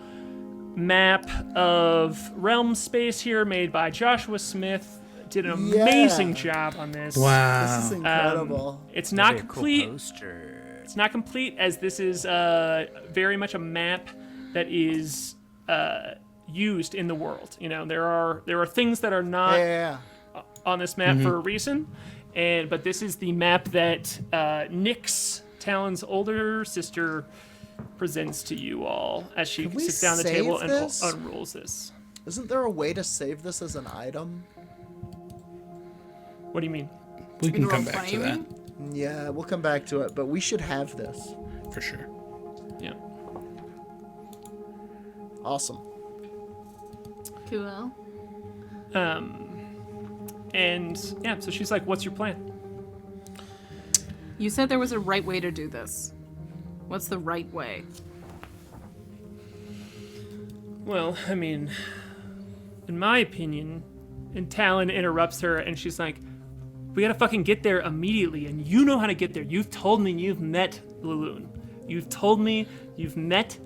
map of realm space here, made by Joshua Smith. Did an amazing job on this. Wow. This is incredible. It's not That'd be a cool complete. poster. It's not complete, as this is very much a map that is used in the world. You know, there are things that are not on this map for a reason, but this is the map that Nyx, Talon's older sister, presents to you all as she Can we sits down at the save table and this? unrolls this. Isn't there a way to save this as an item? What do you mean? We can In come roll back 20, to you that mean? Yeah, we'll come back to it, but we should have this. for sure. Yeah. Awesome. Cool. And yeah, so she's like, "What's your plan?" You said there was a right way to do this. What's the right way? Well, I mean, in my opinion, and Talon interrupts her, and she's like, "We gotta fucking get there immediately, and you know how to get there. You've told me you've met Laloon. You've told me you've met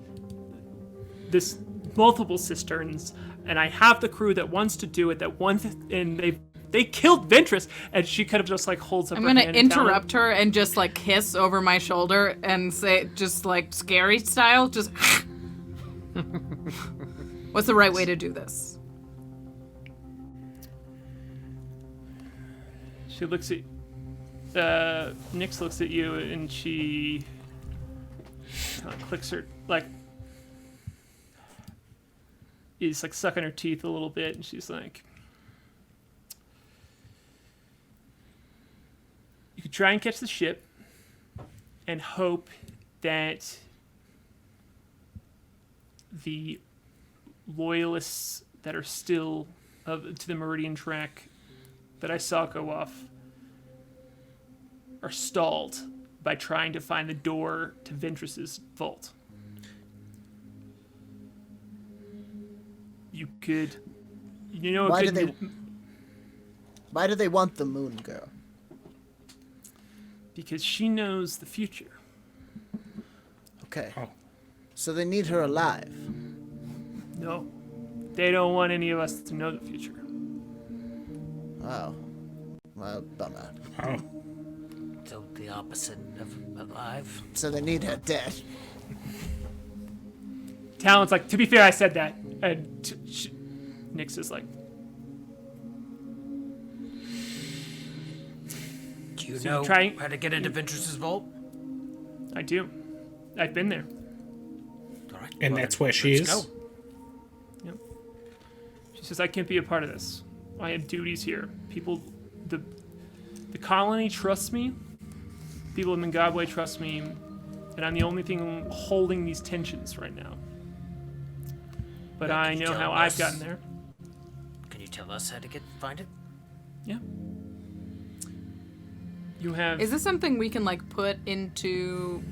this multiple cisterns, and I have the crew that wants to do it, and they killed Ventress." And she kind of just like holds up I'm her gonna hand and Talon- interrupt her and just like kiss over my shoulder and say, just like scary style, just. What's the right way to do this? She looks at Nyx looks at you, and she kind of clicks her, like, is like sucking her teeth a little bit, and she's like, "You could try and catch the ship and hope that the loyalists that are still to the Meridian track that I saw go off are stalled by trying to find the door to Ventress's vault. You could, you know, Why do they want the moon girl? because she knows the future. Okay. Oh. So they need her alive. No, they don't want any of us to know the future. Oh. Well, bummer. Oh. So the opposite of alive. So they need her dead. Talon's like, "To be fair, I said that," and Nyx is like, Do you So know you try- how to get into Ventress's vault? "I do. I've been there." All right. And well, that's where let's she is? go. Yep. She says, "I can't be a part of this. I have duties here. People, the colony trusts me. People in Mingabwe trust me, and I'm the only thing holding these tensions right now." but Yeah, I can you know tell how I've us? gotten there. Can you tell us how to find it? Yeah. You have. Is this something we can like put into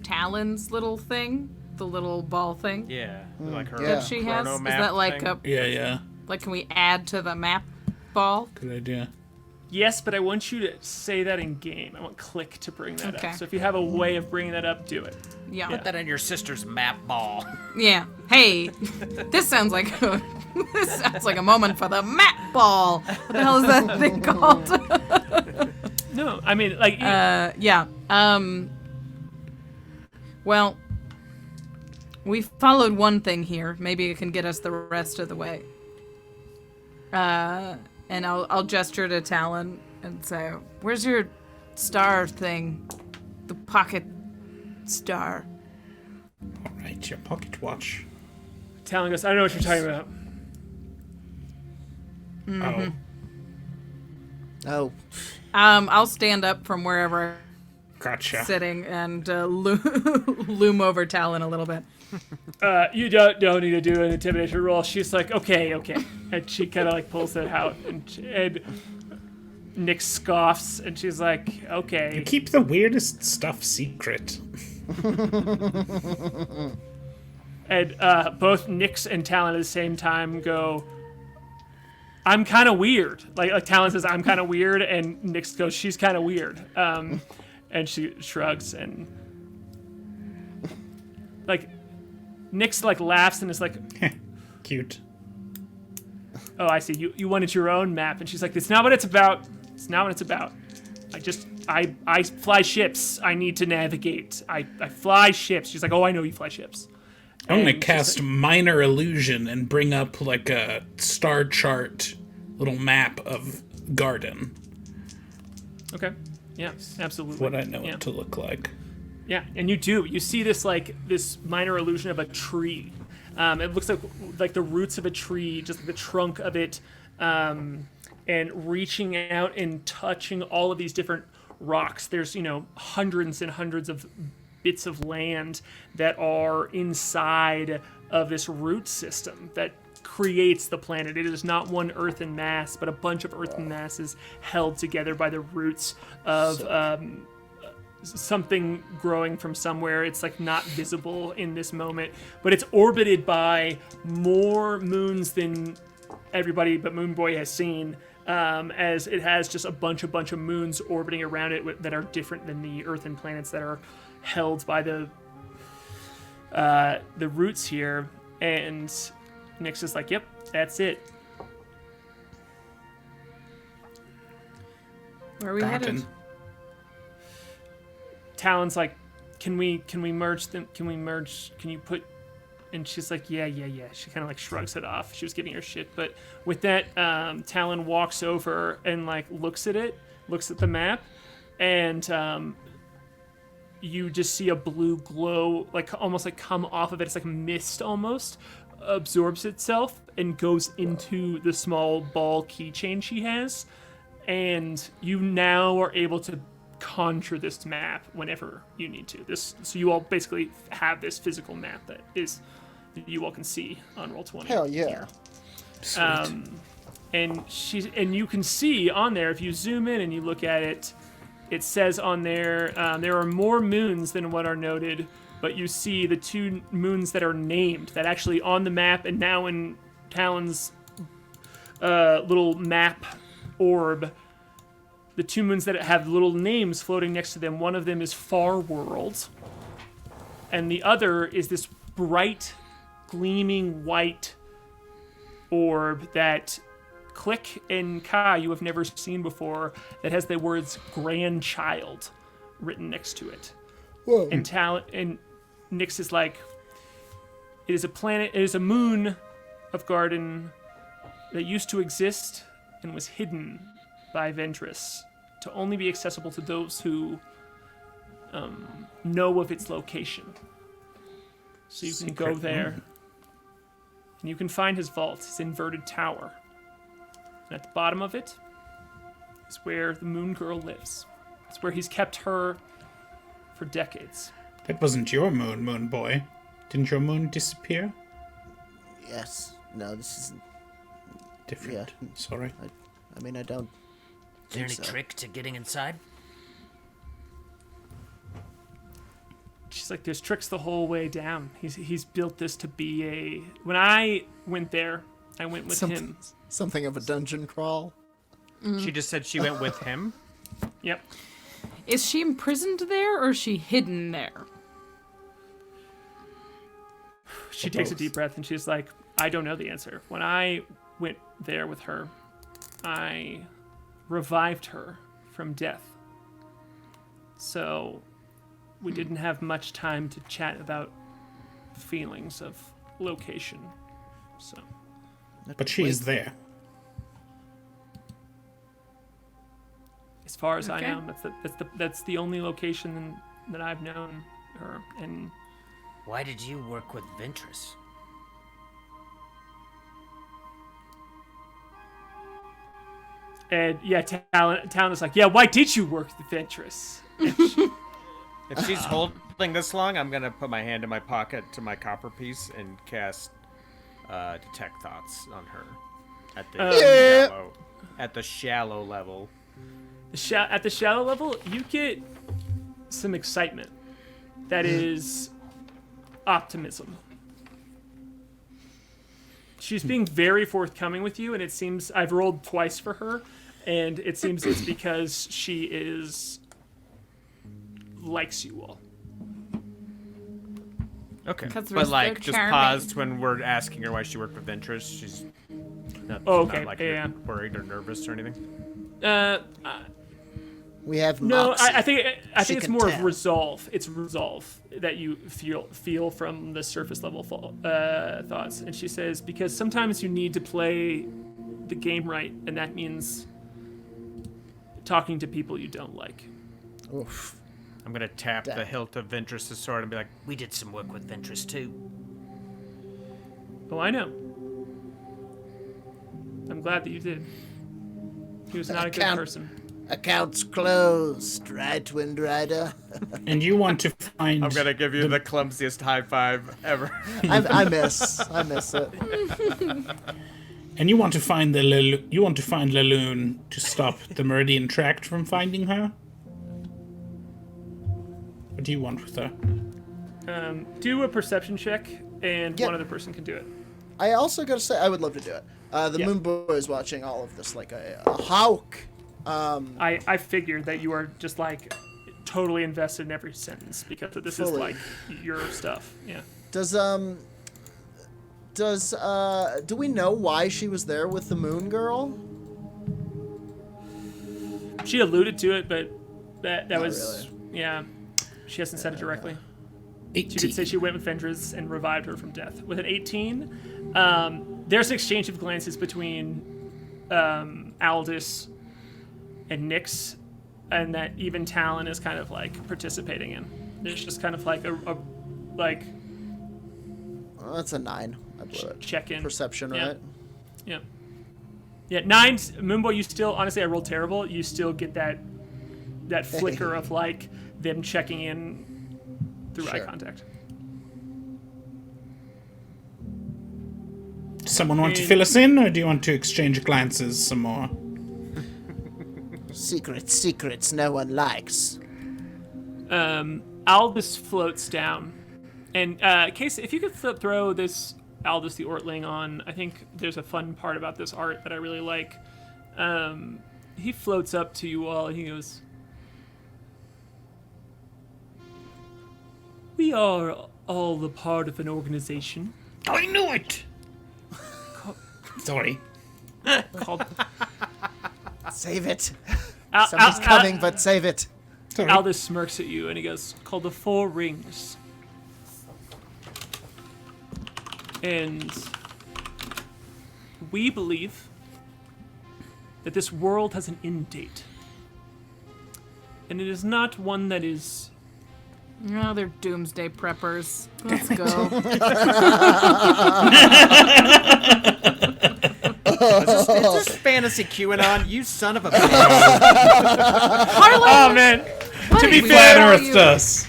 Talon's little thing, the little ball thing Yeah, like her Yeah. that she has? chrono Is map that like thing. Yeah. like can we add to the map ball? Good idea. Yes, but I want you to say that in game. I want Klik to bring that Okay. up. So if you have a way of bringing that up, do it. Yeah. Put that in your sister's map ball. Yeah. Hey, this sounds like a moment for the map ball. What the hell is that thing called? No, I mean, like, Yeah. Well, we followed one thing here. Maybe it can get us the rest of the way. And I'll gesture to Talon and say, "Where's your star thing? The pocket star." All right, your pocket watch. Talon goes, I don't know what you're talking about. Oh, Oh, I'll stand up from wherever gotcha. I'm sitting and loom over Talon a little bit. You don't need to do an intimidation roll. She's like, okay. And she kind of like pulls it out. And Nick scoffs and she's like, okay. Keep the weirdest stuff secret. And both Nyx and Talon at the same time go, I'm kind of weird. Like Talon says, I'm kind of weird. And Nyx goes, she's kind of weird. And she shrugs and like Nyx like laughs and is like, Cute. oh, I see. You wanted your own map. And she's like, it's not what it's about. It's not what it's about. I fly ships. I need to navigate. I fly ships. She's like, oh, I know you fly ships. I'm gonna And she's cast like, Minor Illusion and bring up like a star chart little map of Garden. okay. Yeah, absolutely. What I know Yeah. it to look like. Yeah, and you do. You see this this minor illusion of a tree. It looks like the roots of a tree, just like the trunk of it, and reaching out and touching all of these different rocks. There's hundreds and hundreds of bits of land that are inside of this root system that creates the planet. It is not one earthen mass, but a bunch of earthen masses held together by the roots of something growing from somewhere. It's like not visible in this moment, but it's orbited by more moons than everybody but Moonboy has seen, as it has just a bunch of moons orbiting around it that are different than the earthen planets that are held by the roots here. And Nyx is like, yep, that's it. Where are we headed? Garden. Talon's like, can we merge them? Can we merge? Can you put? And she's like, yeah. She kind of like shrugs it off. She was giving her shit, but with that, Talon walks over and like looks at the map, and you just see a blue glow, like almost like come off of it. It's like mist almost, absorbs itself and goes into the small ball keychain she has, and you now are able to conjure this map whenever you need to. So you all basically have this physical map that you all can see on Roll20. hell yeah. And you can see on there, if you zoom in and you look at it, it says on there, there are more moons than what are noted, but you see the 2 moons that are named, that actually on the map and now in Talon's little map orb, the 2 moons that have little names floating next to them. One of them is Far World, and the other is this bright, gleaming white orb that Klik and K.A.I you have never seen before, that has the words grandchild written next to it. Whoa. And Nyx is like, it is a moon of Garden that used to exist and was hidden by Ventress to only be accessible to those who know of its location. So you can go there, and you can find his vault, his inverted tower. And at the bottom of it is where the Moon Girl lives. It's where he's kept her for decades. That wasn't your moon, Moonboy. Didn't your moon disappear? Yes. No, this isn't. Different. Yeah. Sorry. I mean, I don't. Is there any think so. trick to getting inside? She's like, there's tricks the whole way down. He's built this to be a. When I went there, I went with him. Something of a dungeon crawl. She just said she went with him. Yep. Is she imprisoned there or is she hidden there? She takes a deep breath and she's like, I don't know the answer. When I went there with her, I revived her from death. So we didn't have much time to chat about feelings of location. So. But she is there. As far as Okay. I know, that's the only location that I've known her. And Why did you work with Ventress? yeah, Talon is like, yeah, why did you work with Ventress? If she's holding this long, I'm gonna put my hand in my pocket to my copper piece and cast detect thoughts on her at the shallow level. At the shallow level, you get some excitement. That is optimism. She's being very forthcoming with you, and it seems I've rolled twice for her, and it seems it's because she likes you all. Okay, 'Cause but we're like so just charming. paused when we're asking her why she worked with interest. She's not, Oh, not okay, like yeah. worried or nervous or anything. We have No, Moxie. I think She it's can more of tell. resolve. It's resolve that you feel from the surface level thoughts. And she says, because sometimes you need to play the game right, and that means talking to people you don't like. Oof. I'm gonna tap the hilt of Ventress's sword and be like, We did some work with Ventress too. Oh, I know. I'm glad that you did. He was not a good Account- person. Accounts closed, right, Windrider? And you want to find... I'm gonna give you the clumsiest high five ever. I miss it. And you want to find Laloon to stop the Meridian Tract from finding her? What do you want with her? Do a perception check, and Yep. one other person can do it. I also gotta say, I would love to do it. The Yeah. Moonboy is watching all of this like a hawk. I figured that you are just like totally invested in every sentence because this is Fully. like your stuff. Yeah. Do we know why she was there with the Moon Girl? She alluded to it, but that Not was yeah. She hasn't said it directly. 18. She did say she went with Ventress and revived her from death. With an 18, there's an exchange of glances between Aldous and Nyx, and that even Talon is kind of like participating in. There's just kind of like a like Oh, that's a 9. I blew it. check-in. Perception, Yeah. right? Yeah. Yeah, 9, Moonboy, you still, honestly, I rolled terrible. You still get that flicker of, like, them checking in through eye Sure. contact. Does someone want to fill us in, or do you want to exchange glances some more? Secrets no one likes. Aldous floats down. And, Case, if you could throw this Aldous the Ortling on, I think there's a fun part about this art that I really like. He floats up to you all, and he goes, "We are all a part of an organization I knew it! Sorry. called..." Save it. Al- Somebody's Al- coming, but save it. Sorry. Aldous smirks at you, and he goes, "Called the Four Rings. And we believe that this world has an end date. And it is not one that is..." Oh, they're doomsday preppers. Let's go. Is this fantasy QAnon? You son of a bitch. Oh, man. To be we fair, are Unearthed us.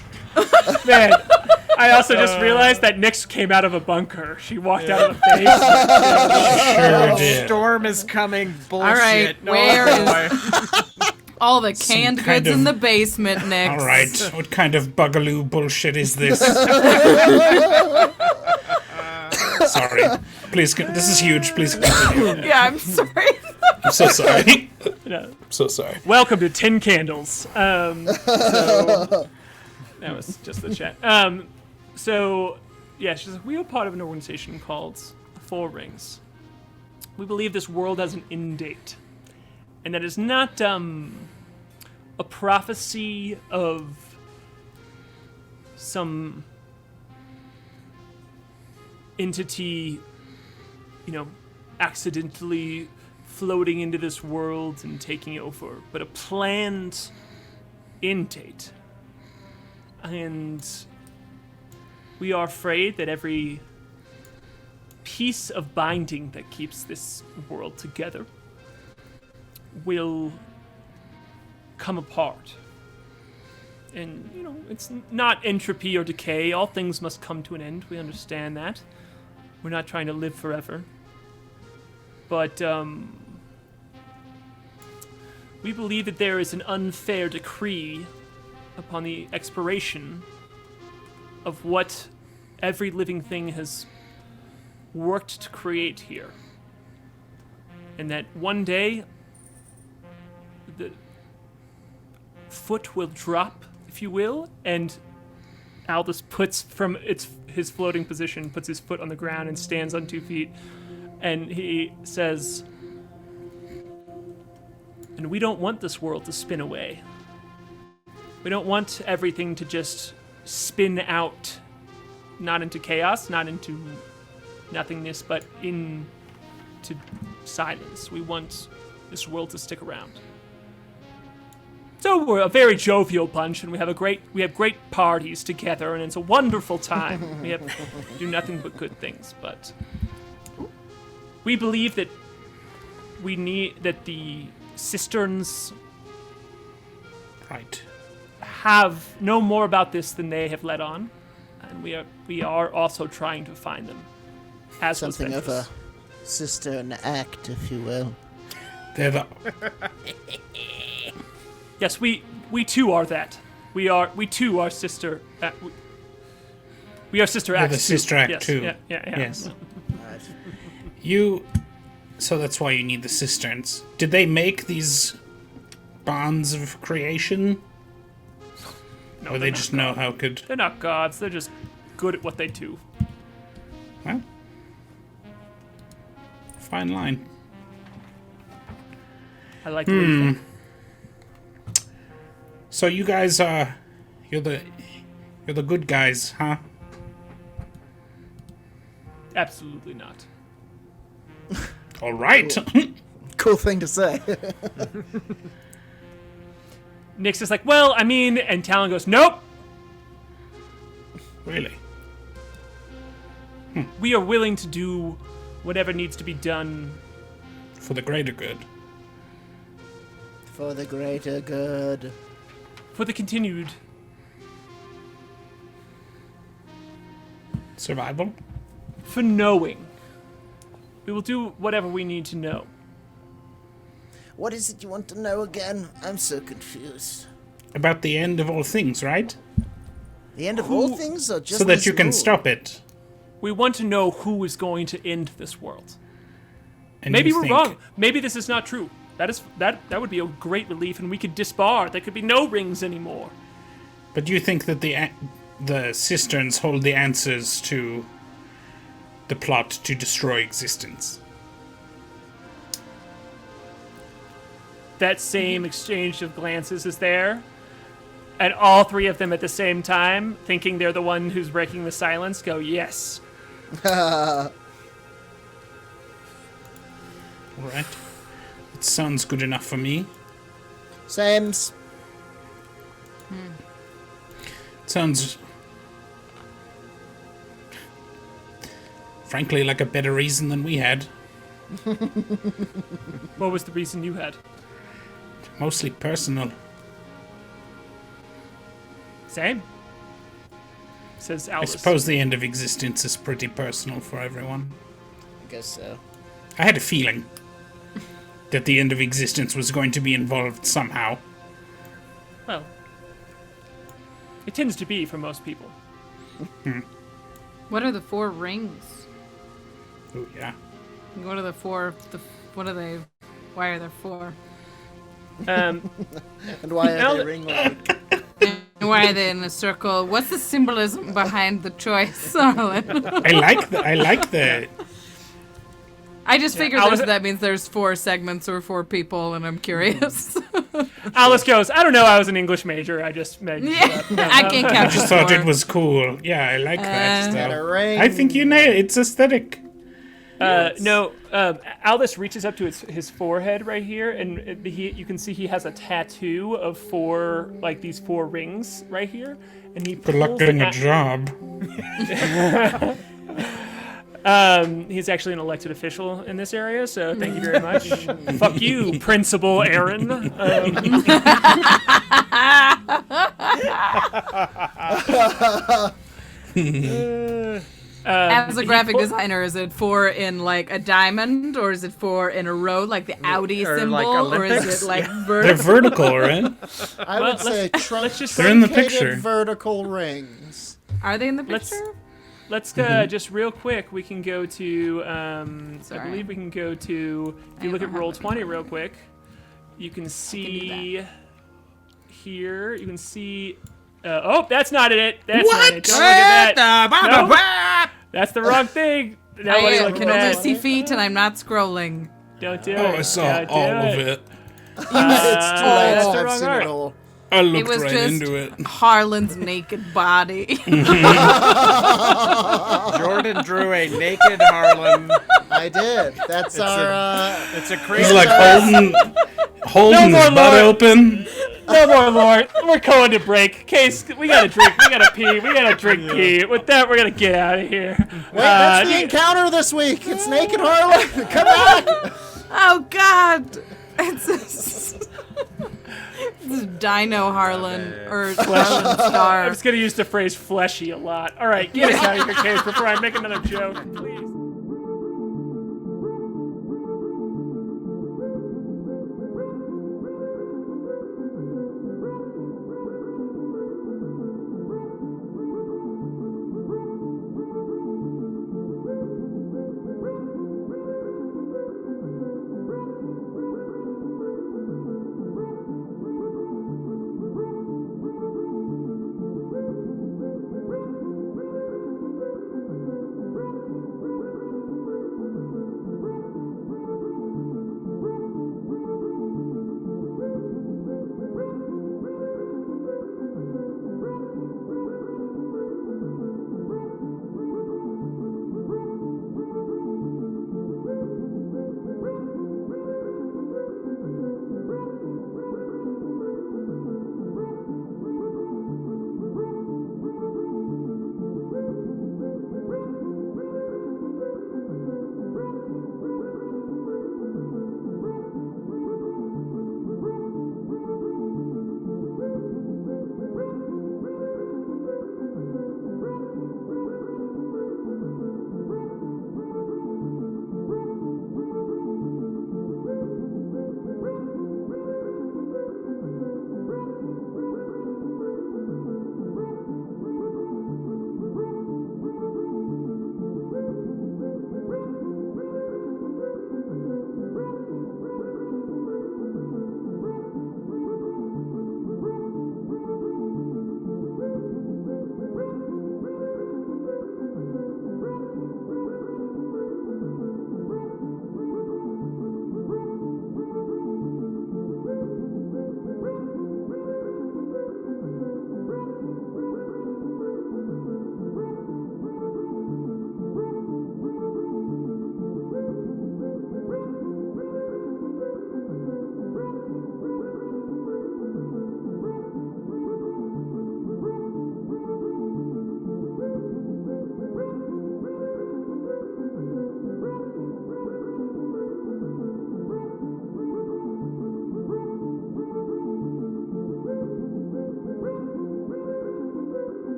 man, I also just realized that Nyx came out of a bunker. She walked out of the base. Sure did. Storm is coming. Bullshit. All right, No, where no. all the canned kind goods in of- the basement, Nyx. All right, what kind of bugaloo bullshit is this? Sorry. Please, this is huge. Please continue. Yeah, I'm sorry. I'm so sorry. No. I'm so sorry. Welcome to 10 Candles. So that was just the chat. So yeah, she's like, we are part of an organization called the Four Rings. We believe this world has an end date, and that is not a prophecy of some entity, accidentally floating into this world and taking over, but a planned end date. And we are afraid that every piece of binding that keeps this world together will come apart. And, it's not entropy or decay. All things must come to an end. We understand that. We're not trying to live forever. But, we believe that there is an unfair decree upon the expiration of what every living thing has worked to create here. And that one day, the foot will drop, if you will, and Aldous puts from his floating position, puts his foot on the ground and stands on 2 feet, and he says, and we don't want this world to spin away. We don't want everything to just spin out, not into chaos, not into nothingness, but into silence. We want this world to stick around. So we're a very jovial bunch, and we have great parties together, and it's a wonderful time. We do nothing but good things, but we believe that the cisterns Right. know more about this than they have let on, and we are also trying to find them. As was Something of a Ventress. cistern act, if you will. They're the Yes, we too are that. We too are sister. We are sister They're act. the too. sister act Yes, too. Yeah. Yes. So that's why you need the cisterns. Did they make these bonds of creation? No, Or they they're just not know gods. how good? They're not gods. They're just good at what they do. Well, fine line. I like the way you think. So you guys are, you're the good guys, huh? Absolutely not. All right. Cool thing to say. Nyx is like, well, I mean, and Talon goes, nope. Really? We are willing to do whatever needs to be done. For the greater good. For the greater good. For the continued Survival? for knowing. We will do whatever we need to know. What is it you want to know again? I'm so confused. About the end of all things, right? The end of all things, or just So that this you can rule? stop it. We want to know who is going to end this world. And Maybe you we're think- wrong. Maybe this is not true. That would be a great relief, and we could disbar. There could be no rings anymore. But do you think that the cisterns hold the answers to the plot to destroy existence? That same exchange of glances is there, and all three of them at the same time, thinking they're the one who's breaking the silence, go, yes. All right. It sounds good enough for me. Sames. Sounds, frankly, like a better reason than we had. What was the reason you had? Mostly personal. Same. says I Albus. suppose the end of existence is pretty personal for everyone. I guess so. I had a feeling that the end of existence was going to be involved somehow. Well, it tends to be for most people. What are the 4 rings? Oh, yeah. What are the 4? What are they? Why are there 4? And why are they ring-like? And why are they in a circle? What's the symbolism behind the choice, Arlen? I like the. I just figured I was- that means there's 4 segments or 4 people, and I'm curious. Alice goes, I don't know, I was an English major. I just made Yeah, I can't count. I just thought it was cool. Yeah, I like that And a stuff. ring. I think you nailed it. It's aesthetic. No, Albus reaches up to his forehead right here, and you can see he has a tattoo of 4, like these 4 rings right here, and he Good luck pulls getting it a job. He's actually an elected official in this area, so thank you very much. Fuck you, Principal Aaron. As a graphic designer, is it 4 in like a diamond, or is it 4 in a row, like the Audi Or symbol, like or is Olympics? it like They're vertical, right? I would say truncated They're in the picture. vertical rings. Are they in the Let's- picture? Let's just real quick. We can go to. I Sorry. believe we can go to. If you look at don't roll have it. 20 real quick, you can see here. You can see. Oh, that's not it. That's not it. Don't look at that. No, that's the wrong thing. Nobody I look can at only that. see feet, and I'm not scrolling. Don't do it. Oh, I saw Don't do all of it. It's too late. that's the I've wrong seen art. it all. I It looked was right just into it. Harlan's naked body. Jordan drew a naked Harlem. I did. That's our. It's a He's crazy. like holding more his butt Lord. open. No more, Lord. We're going to break. Case, we gotta drink. We gotta pee. We gotta drink pee. With that, we're gonna get out of here. Wait, that's the encounter this week. It's Naked Harlan. Come back. Oh God! It's Dino Harlan or Harlan I'm Star. just gonna use the phrase "fleshy" a lot. All right, get us out of here, Case, before I make another joke, please.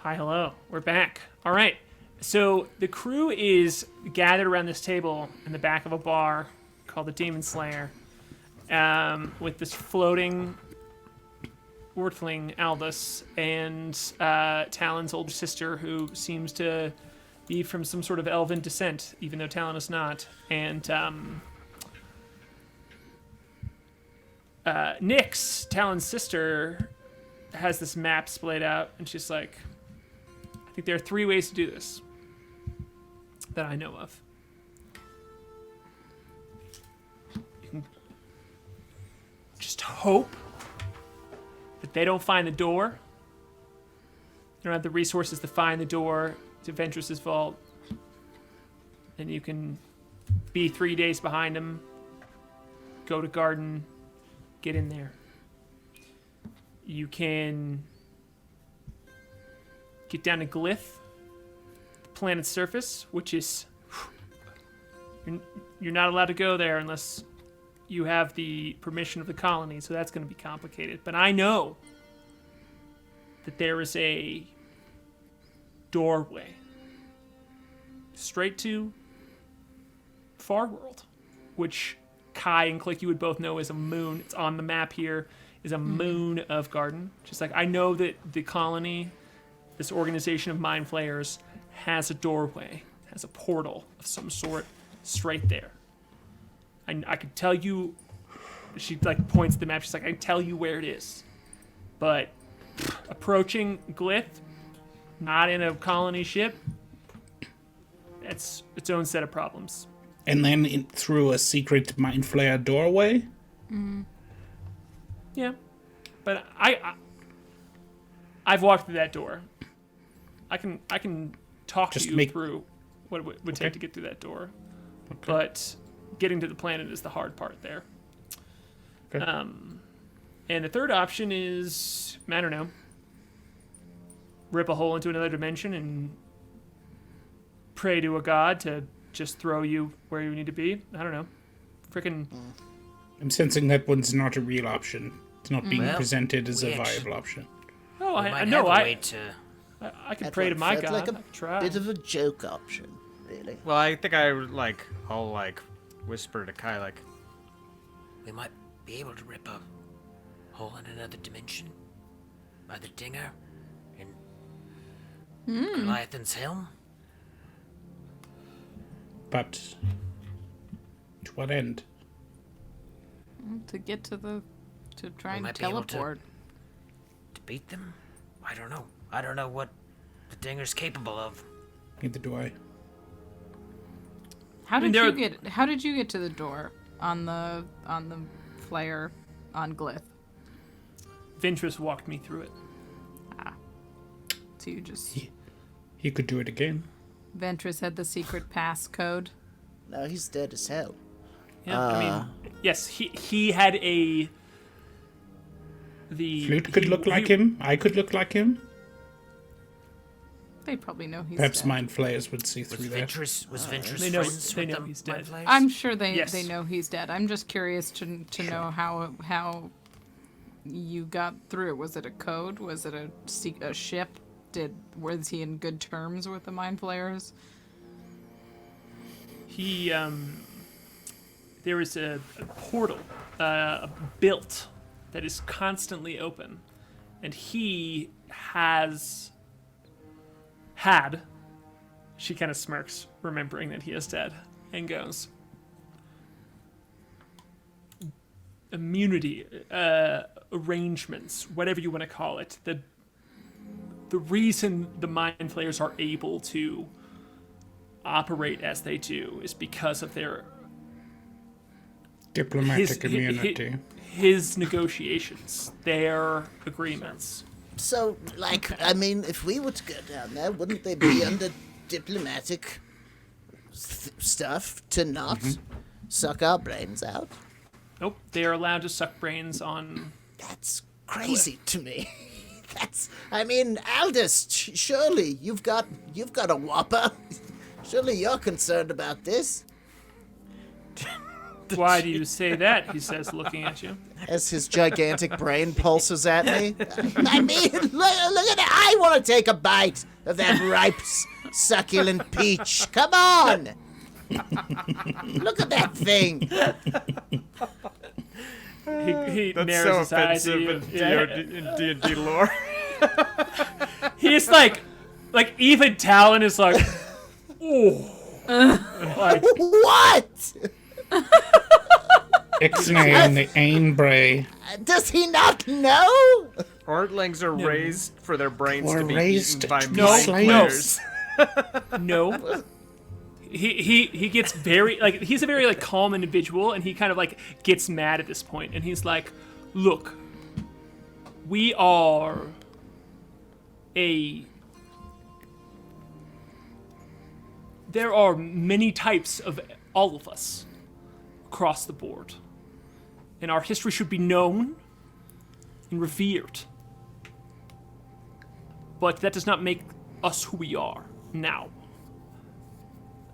Hi, hello. We're back. All right. So the crew is gathered around this table in the back of a bar called the Demon Slayer, with this floating Ortling, Aldous, and Talon's older sister, who seems to be from some sort of elven descent, even though Talon is not. And Nyx, Talon's sister, has this map splayed out, and she's like, I think there are 3 ways to do this that I know of. You can just hope that they don't find the door. They don't have the resources to find the door to Ventress's vault. And you can be 3 days behind them, go to Garden, get in there. You can get down to Glyph, the planet's surface, which is... You're not allowed to go there unless you have the permission of the colony, so that's going to be complicated. But I know that there is a doorway straight to Farworld, which K.A.I and Klik, you would both know is a moon. It's on the map here, is a moon of Garden. Just like, I know that the colony, this organization of mind flayers, has a doorway, has a portal of some sort straight there. I could tell you, she like points at the map, she's like, I can tell you where it is. But approaching Glyph, not in a colony ship, that's its own set of problems. And then through a secret mind flayer doorway? Yeah. But I've walked through that door. I can talk Just to you through what it would take to get through that door. Okay. But getting to the planet is the hard part there. Okay. And the third option is, I don't know, rip a hole into another dimension and pray to a god to just throw you where you need to be. I don't know. Freaking... I'm sensing that one's not a real option. It's not being presented as a viable option. Oh, I know. I could pray to my god. Like a I try. bit of a joke option, really. Well, I think I'll whisper to K.A.I, like, We might be able to rip a hole in another dimension by the dinger in Goliath's helm. But to what end? To get to try We and might be able teleport. To beat them? I don't know. I don't know what the dinger's capable of. Neither do I. How did you get to the door on the flare on Glyph? Ventress walked me through it. So you just... He could do it again. Ventress had the secret pass code. No, he's dead as hell. Yeah, I mean, yes, he had the Flute could look like him. I could look like him. They probably know he's Perhaps dead. mind flayers would see through that. Was Ventress They know friends with the he's dead. mind flayers? I'm sure they Yes. know he's dead. I'm just curious to know how you got through? Was it a code? Was it a ship? Was he in good terms with the Mind Flayers? He, there is a portal built that is constantly open, and he has had. She kind of smirks, remembering that he is dead, and goes, immunity, arrangements, whatever you want to call it. The reason the Mind Flayers are able to operate as they do is because of their Diplomatic immunity. His negotiations, their agreements. So, if we were to go down there, wouldn't they be under diplomatic stuff to not suck our brains out? Nope, they are allowed to suck brains on. That's crazy to me. Aldous, surely you've got a whopper. Surely you're concerned about this. Why do you say that? He says, looking at you. As his gigantic brain pulses at me. Look at it. I want to take a bite of that ripe, succulent peach. Come on. Look at that thing. He That's narrows so his eyes at offensive you. in D&D lore. He's like even Talon is like, oh. Like, What? Ixnay and the Ainbray. Does he not know? Ortlings are raised for their brains to be raised eaten by to be mind slaves. flayers. no. He gets very he's a very calm individual, and he kind of gets mad at this point, and he's like, look, we are there are many types of all of us across the board, and our history should be known and revered, but that does not make us who we are now.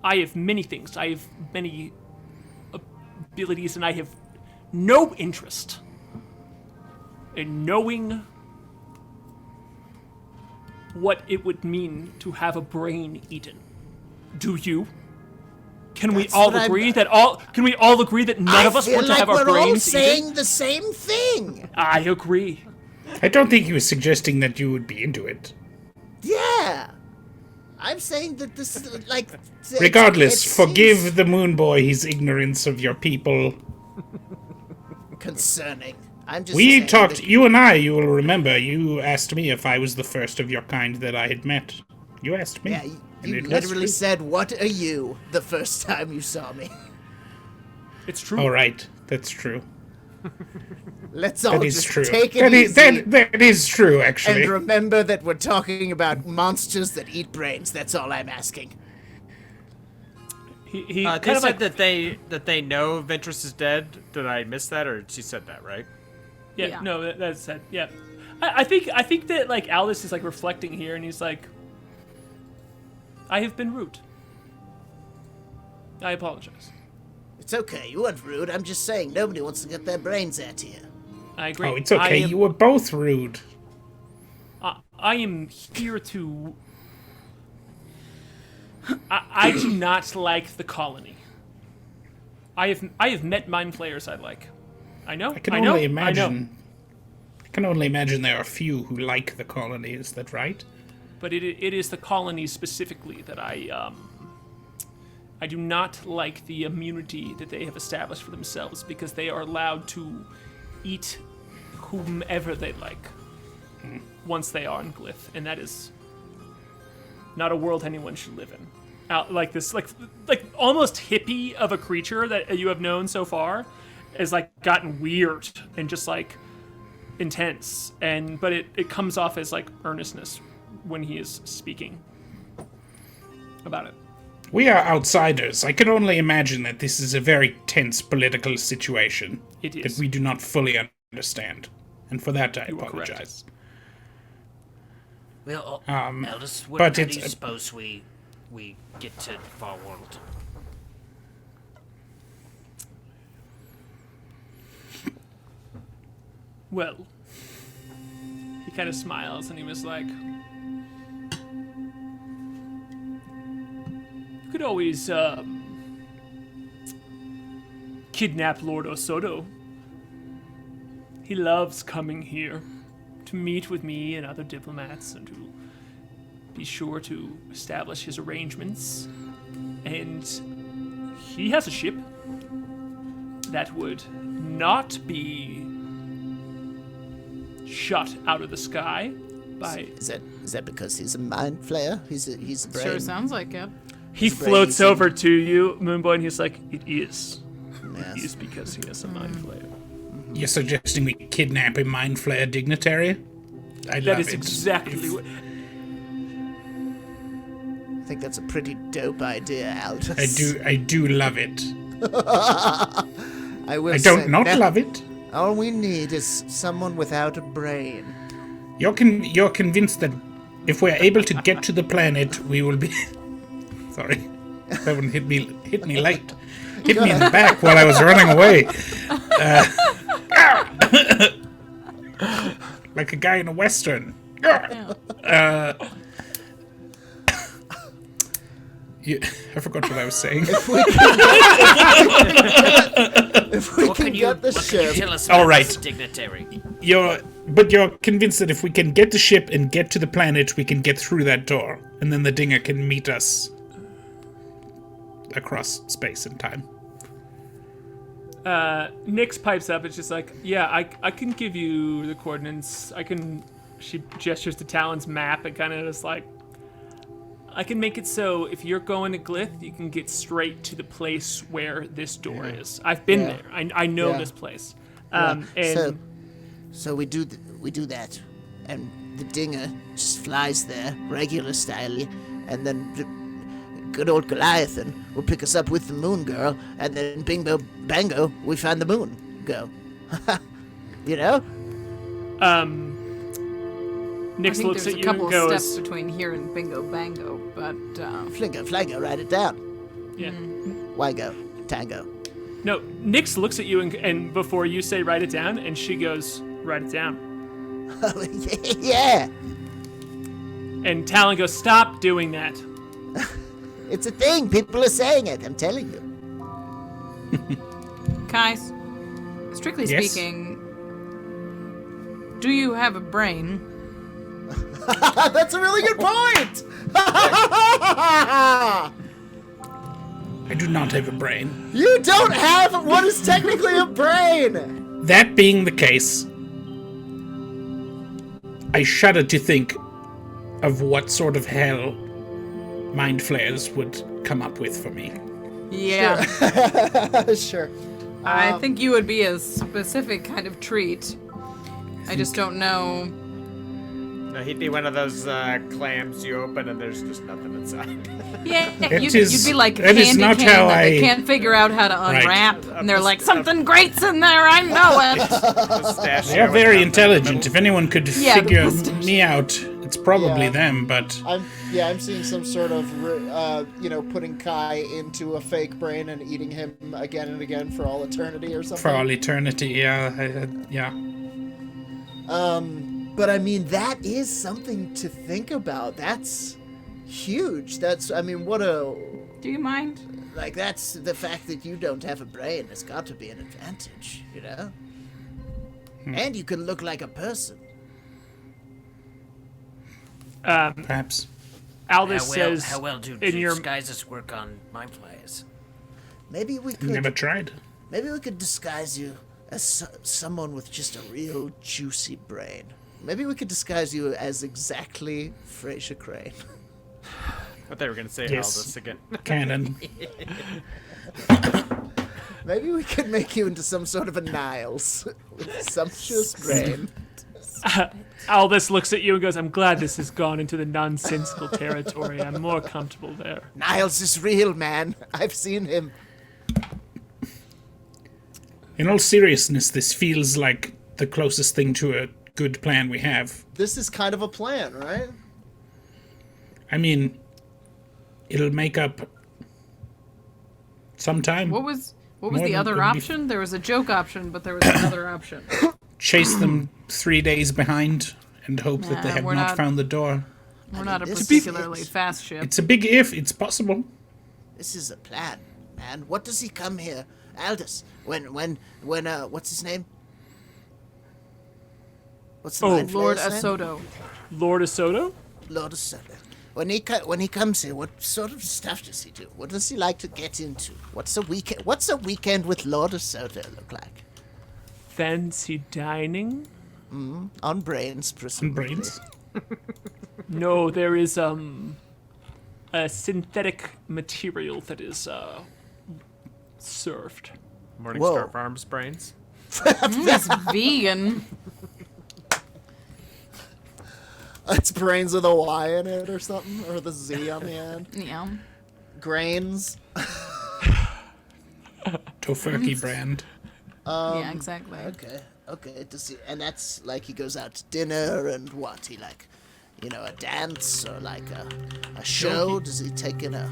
I have many things. I have many abilities, and I have no interest in knowing what it would mean to have a brain eaten. Do you? Can we all agree that none of us want to have our brains eaten? I feel like we're all saying the same thing. I agree. I don't think he was suggesting that you would be into it. Yeah. I'm saying that this, Regardless, it forgive seems the Moonboy his ignorance of your people. concerning. I'm just We saying talked, that- you and I, you will remember, you asked me if I was the first of your kind that I had met. You asked me. Yeah, and you it was literally true. said, "What are you?" the first time you saw me. It's true. Oh, right. That's true. Let's all That is just true. take it That is, easy that is true, actually. and remember that we're talking about monsters that eat brains. That's all I'm asking. He They kind of said that they know Ventress is dead. Did I miss that, or she said that, right? Yeah, Yeah. no, that's said. Yeah, I think that Aldous is reflecting here, and he's like, I have been rude. I apologize. It's okay. You weren't rude. I'm just saying nobody wants to get their brains out here. I agree. Oh, it's okay. You were both rude. I am here to. I do not like the colony. I have met mind flayers I like. I know. I can know, only I know. imagine. I can only imagine there are few who like the colony. Is that right? But it is the colonies specifically that I do not like the immunity that they have established for themselves, because they are allowed to eat whomever they like once they are in Glyph, and that is not a world anyone should live in. Like this, like almost hippie of a creature that you have known so far, has gotten weird and just intense, but it comes off as earnestness when he is speaking about it. We are outsiders. I can only imagine that this is a very tense political situation It is. that we do not fully understand, and for that I You are apologize. Well, Aldous, but how do it's- you suppose we get to Far World? Well, he kind of smiles and he was like, you could always kidnap Lord Osoto. He loves coming here to meet with me and other diplomats and to be sure to establish his arrangements. And he has a ship that would not be shot out of the sky by... Is that because he's a mind flayer? He's a brain. Sure sounds like it. He floats over to you, Moonboy, and he's like, it is. Yes. It is because he has a mind flayer. You're suggesting we kidnap a mind flayer dignitary? I That love is it. exactly what... I think that's a pretty dope idea, Aldous. I do love it. I will I say don't not that love it. All we need is someone without a brain. You're convinced that if we're able to get to the planet, we will be... Sorry. That one hit me late. Hit me in the back while I was running away. Like a guy in a western. I forgot what I was saying. If we can get the What can you ship, tell us All about right. this dignitary? You're convinced that if we can get the ship and get to the planet, we can get through that door, and then the dinger can meet us across space and time. Nyx pipes up. It's just like, yeah, I can give you the coordinates. She gestures to Talon's map and kind of just like, I can make it so if you're going to Glyph, you can get straight to the place where this door is. I've been there. I know this place. And so we do that, and the dinger just flies there, regular style, and then good old Goliathan will pick us up with the moon girl, and then bingo bango, we find the moon. Go. You know? I Nyx think looks there's at a you couple and of goes, steps between here and Bingo Bango, but Flingo, flango, write it down. yeah. Wago, tango. No, Nyx looks at you and before you say write it down, and she goes, write it down. Yeah, And Talon goes, stop doing that. it's a thing. People are saying it. I'm telling you. K.A.I, strictly Yes? speaking, do you have a brain? That's a really good point. I do not have a brain. You don't have what is technically a brain. That being the case, I shudder to think of what sort of hell mind flayers would come up with for me. Yeah, Sure. I think you would be a specific kind of treat. I just don't know. No, he'd be one of those clams you open and there's just nothing inside. Yeah, It you'd is- be like a that is candy not cane how that they I- can't figure out how to Right. unwrap, and they're like, something great's in there, I know it. Pistachio They are with very nothing in the intelligent. middle. If anyone could Yeah, the figure pistachio. me out, it's probably Yeah. them, but I'm seeing some sort of putting Kai into a fake brain and eating him again and again for all eternity or something. for all eternity, yeah. But I mean, that is something to think about. That's huge. What a Do you mind? Like, that's the fact that you don't have a brain has got to be an advantage, you know? And you can look like a person. Perhaps. Aldous says, How well do in your disguises work on mind flayers? Maybe we could Never tried. maybe we could disguise you as someone with just a real juicy brain. Maybe we could disguise you as exactly Fraser Crane. I thought they were going to say Yes. Aldous again. Canon. Maybe we could make you into some sort of a Niles with a sumptuous brain. Aldous looks at you and goes, I'm glad this has gone into the nonsensical territory. I'm more comfortable there. Niles is real, man. I've seen him. In all seriousness, this feels like the closest thing to a good plan we have. This is kind of a plan, right? I mean, it'll make up some time. What was More the than other could be- option? There was a joke option, but there was another option. chase them 3 days behind and hope that they have we're not not- found the door. We're not a this- particularly fast ship. It's a big if. It's possible. This is a plan, man. What does he come here, Aldous? When what's his name? What's the mind Lord flayer's name? Asoto. Lord Asoto? Lord Asoto. When he comes here, what sort of stuff does he do? What does he like to get into? What's a weekend with Lord Asoto look like? Fancy dining? On brains, And presumably. brains. No, there is a synthetic material that is served. Morningstar Whoa. Farms brains. It's vegan. It's brains with a Y in it or something, or the Z on the end. Yeah. Grains. Tofurkey brand. Yeah, exactly. Okay. Does he, and that's like he goes out to dinner and what? He like, a dance or like a show? Does he take in a?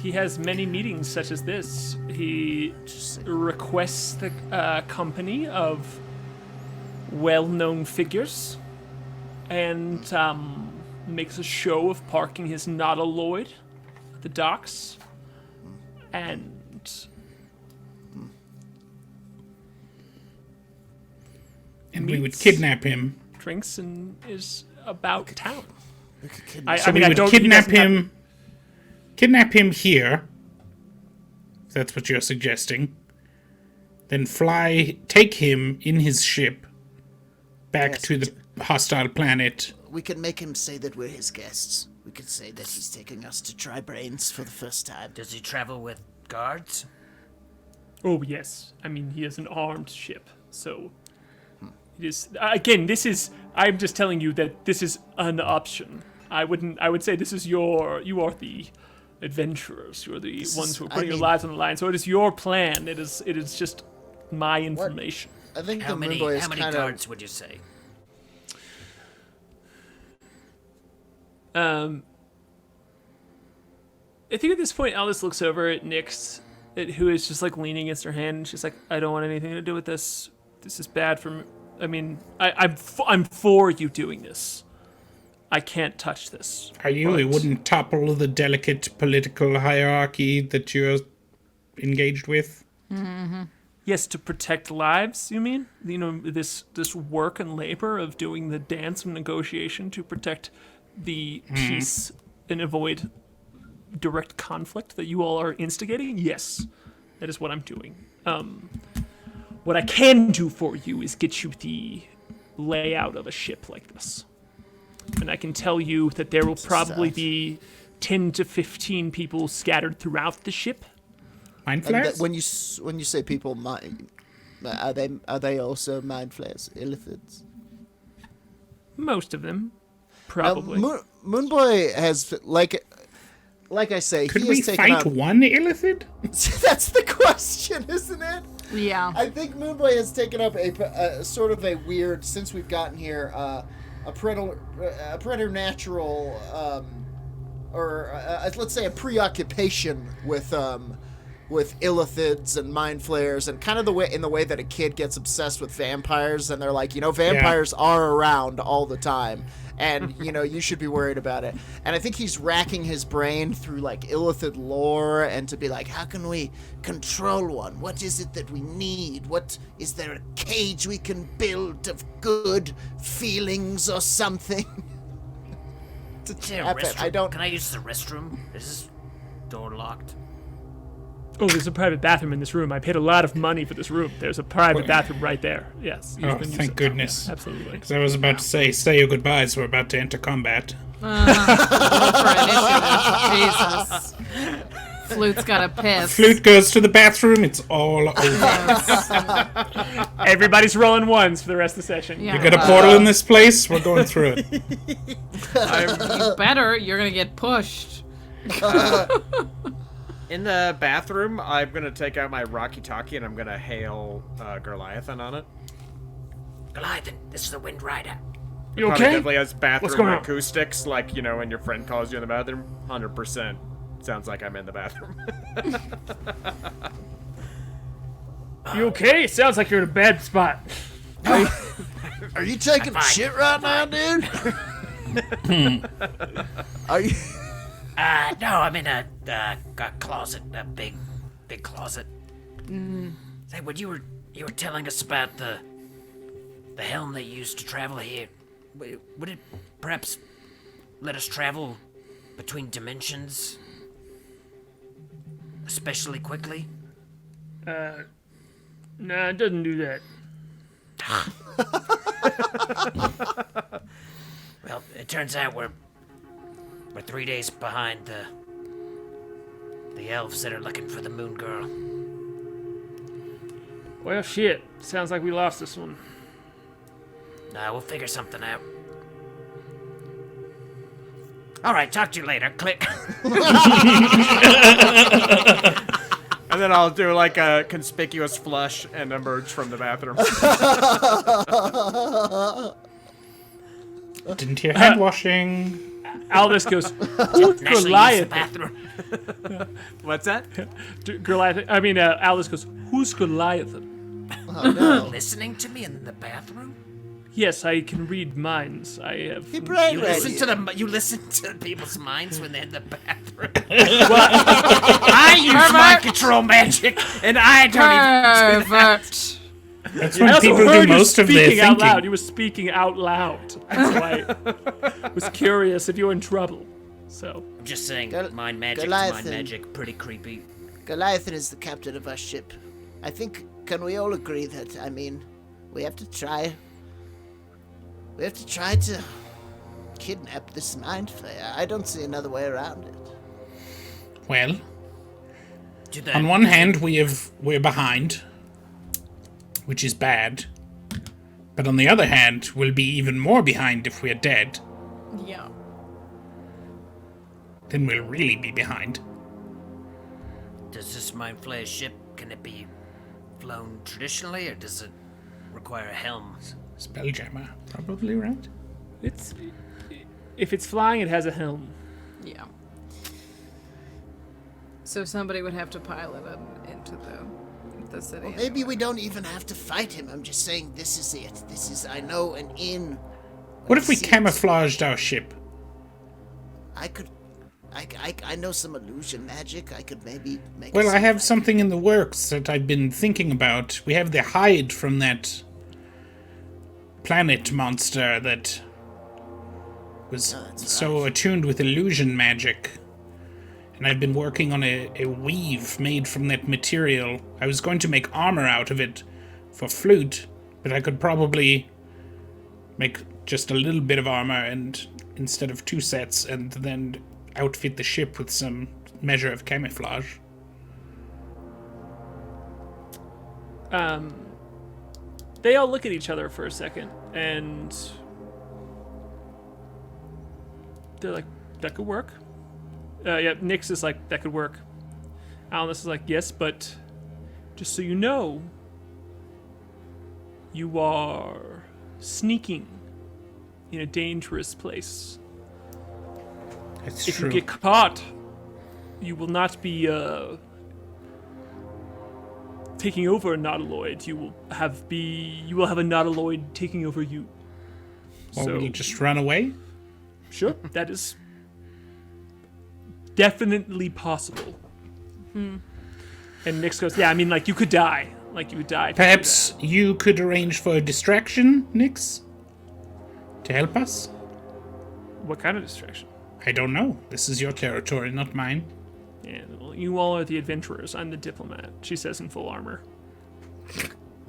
He has many meetings such as this. He requests the company of well-known figures and makes a show of parking his nautiloid at the docks. And And we would kidnap him. drinks and is about town. We could I So mean, we I would don't think he kidnap him here. If that's what you're suggesting. Then take him in his ship back Yes, to the hostile planet. We can make him say that we're his guests. We could say that he's taking us to try brains for the first time. Does he travel with guards? Oh yes, I mean he is an armed ship, so it is. Again, I'm just telling you that this is an option. I would say this is you are the adventurers. You're the ones who are putting your lives on the line. So it is your plan. It is just my information. I think How the many Moonboy is how many kind guards would you say? I think at this point, Aldous looks over at Nyx, who is just like leaning against her hand. And she's like, "I don't want anything to do with this. This is bad for me. I mean, I'm for you doing this. I can't touch this." Are you? It But- wouldn't topple the delicate political hierarchy that you're engaged with? Yes, to protect lives, you mean? You know, this work and labor of doing the dance of negotiation to protect the peace and avoid direct conflict that you all are instigating? Yes, that is what I'm doing. What I can do for you is get you the layout of a ship like this. And I can tell you that there will probably be 10 to 15 people scattered throughout the ship. Mind And flares? when you say people, are they also mind flayers, illithids? Most of them, probably. Moonboy has like I say, Could he we has taken fight up. one illithid? That's the question, isn't it? Yeah. I think Moonboy has taken up a sort of a weird, since we've gotten here, a preternatural, let's say a preoccupation with illithids and mind flayers, and kind of the way that a kid gets obsessed with vampires, and they're like, vampires are around all the time, and you should be worried about it. And I think he's racking his brain through like illithid lore, and to be like, how can we control one? What is it that we need? What is there a cage we can build of good feelings or something? to Is there a trap it? restroom? I don't. Can I use the restroom? Is this door locked? Oh, there's a private bathroom in this room. I paid a lot of money for this room. There's a private bathroom right there. Yes. you Oh, can use thank it. goodness. Yeah, absolutely. Because I was about to say your goodbyes. We're about to enter combat. Roll for initiative. Jesus. Flute's got a piss. Flute goes to the bathroom. It's all over. Everybody's rolling ones for the rest of the session. Yeah. You got a portal in this place? We're going through it. You better. You're gonna get pushed. In the bathroom, I'm gonna take out my Rocky-Talkie and I'm gonna hail Goliathan on it. Goliathan, this is the Windrider. You Probably okay? definitely has What's bathroom going on? acoustics, like, when your friend calls you in the bathroom. 100% sounds like I'm in the bathroom. You okay? Sounds like you're in a bad spot. Are you taking Fine. shit right now, dude? Are you? No, I'm in a closet, a big closet. Say, when you were telling us about the helm they used to travel here, would it perhaps let us travel between dimensions, especially quickly? Nah, it doesn't do that. Well, it turns out we're 3 days behind the elves that are looking for the moon girl. Well, shit. Sounds like we lost this one. Nah, we'll figure something out. All right, talk to you later. Klik. And then I'll do like a conspicuous flush and emerge from the bathroom. Didn't hear hand washing. Aldous goes, Naturally, use the Goliath. bathroom. What's that? Aldous goes, who's Goliath? Oh no. Listening to me in the bathroom? Yes, I can read minds. I have. He brain You read listen you. to people's minds when they're in the bathroom. I use mind control magic, and I don't even. Perfect. That's I when also people do heard you most of their speaking out thinking. loud. You were speaking out loud. That's why I was curious if you were in trouble. So. I'm just saying, Gol- mind magic is Goliath mind and- magic. Pretty creepy. Goliath is the captain of our ship. I think, can we all agree that, we have to try to kidnap this mind flayer. I don't see another way around it. Well, Do that. on one hand, we're behind, which is bad. But on the other hand, we'll be even more behind if we're dead. Yeah. Then we'll really be behind. Does this mind flayer ship, can it be flown traditionally, or does it require a helm? Spelljammer, probably, right? If it's flying, it has a helm. Yeah. So somebody would have to pilot it into the city. Maybe we don't even have to fight him. I'm just saying this is it. This is, I know, an inn. What if we See it. camouflaged our ship? I know some illusion magic. I could maybe make Well, us- I have something in the works that I've been thinking about. We have the hide from that planet monster that was that's so attuned with illusion magic. And I've been working on a weave made from that material. I was going to make armor out of it for Flute, but I could probably make just a little bit of armor and instead of 2 sets, and then outfit the ship with some measure of camouflage. They all look at each other for a second, and they're like, that could work. Yeah, Nyx is like, that could work. Aldous is like, yes, but just so you know, you are sneaking in a dangerous place. It's If true. you get caught, you will not be taking over a nautiloid. You will have a nautiloid taking over you. Or So will you just run away? sure, that is definitely possible. And Nyx goes, yeah, I mean, like you could die. Like you would die. if you do Perhaps you could arrange for a distraction, Nyx? To help us? that. What kind of distraction? I don't know. This is your territory, not mine. Yeah, well, you all are the adventurers. I'm the diplomat. She says in full armor.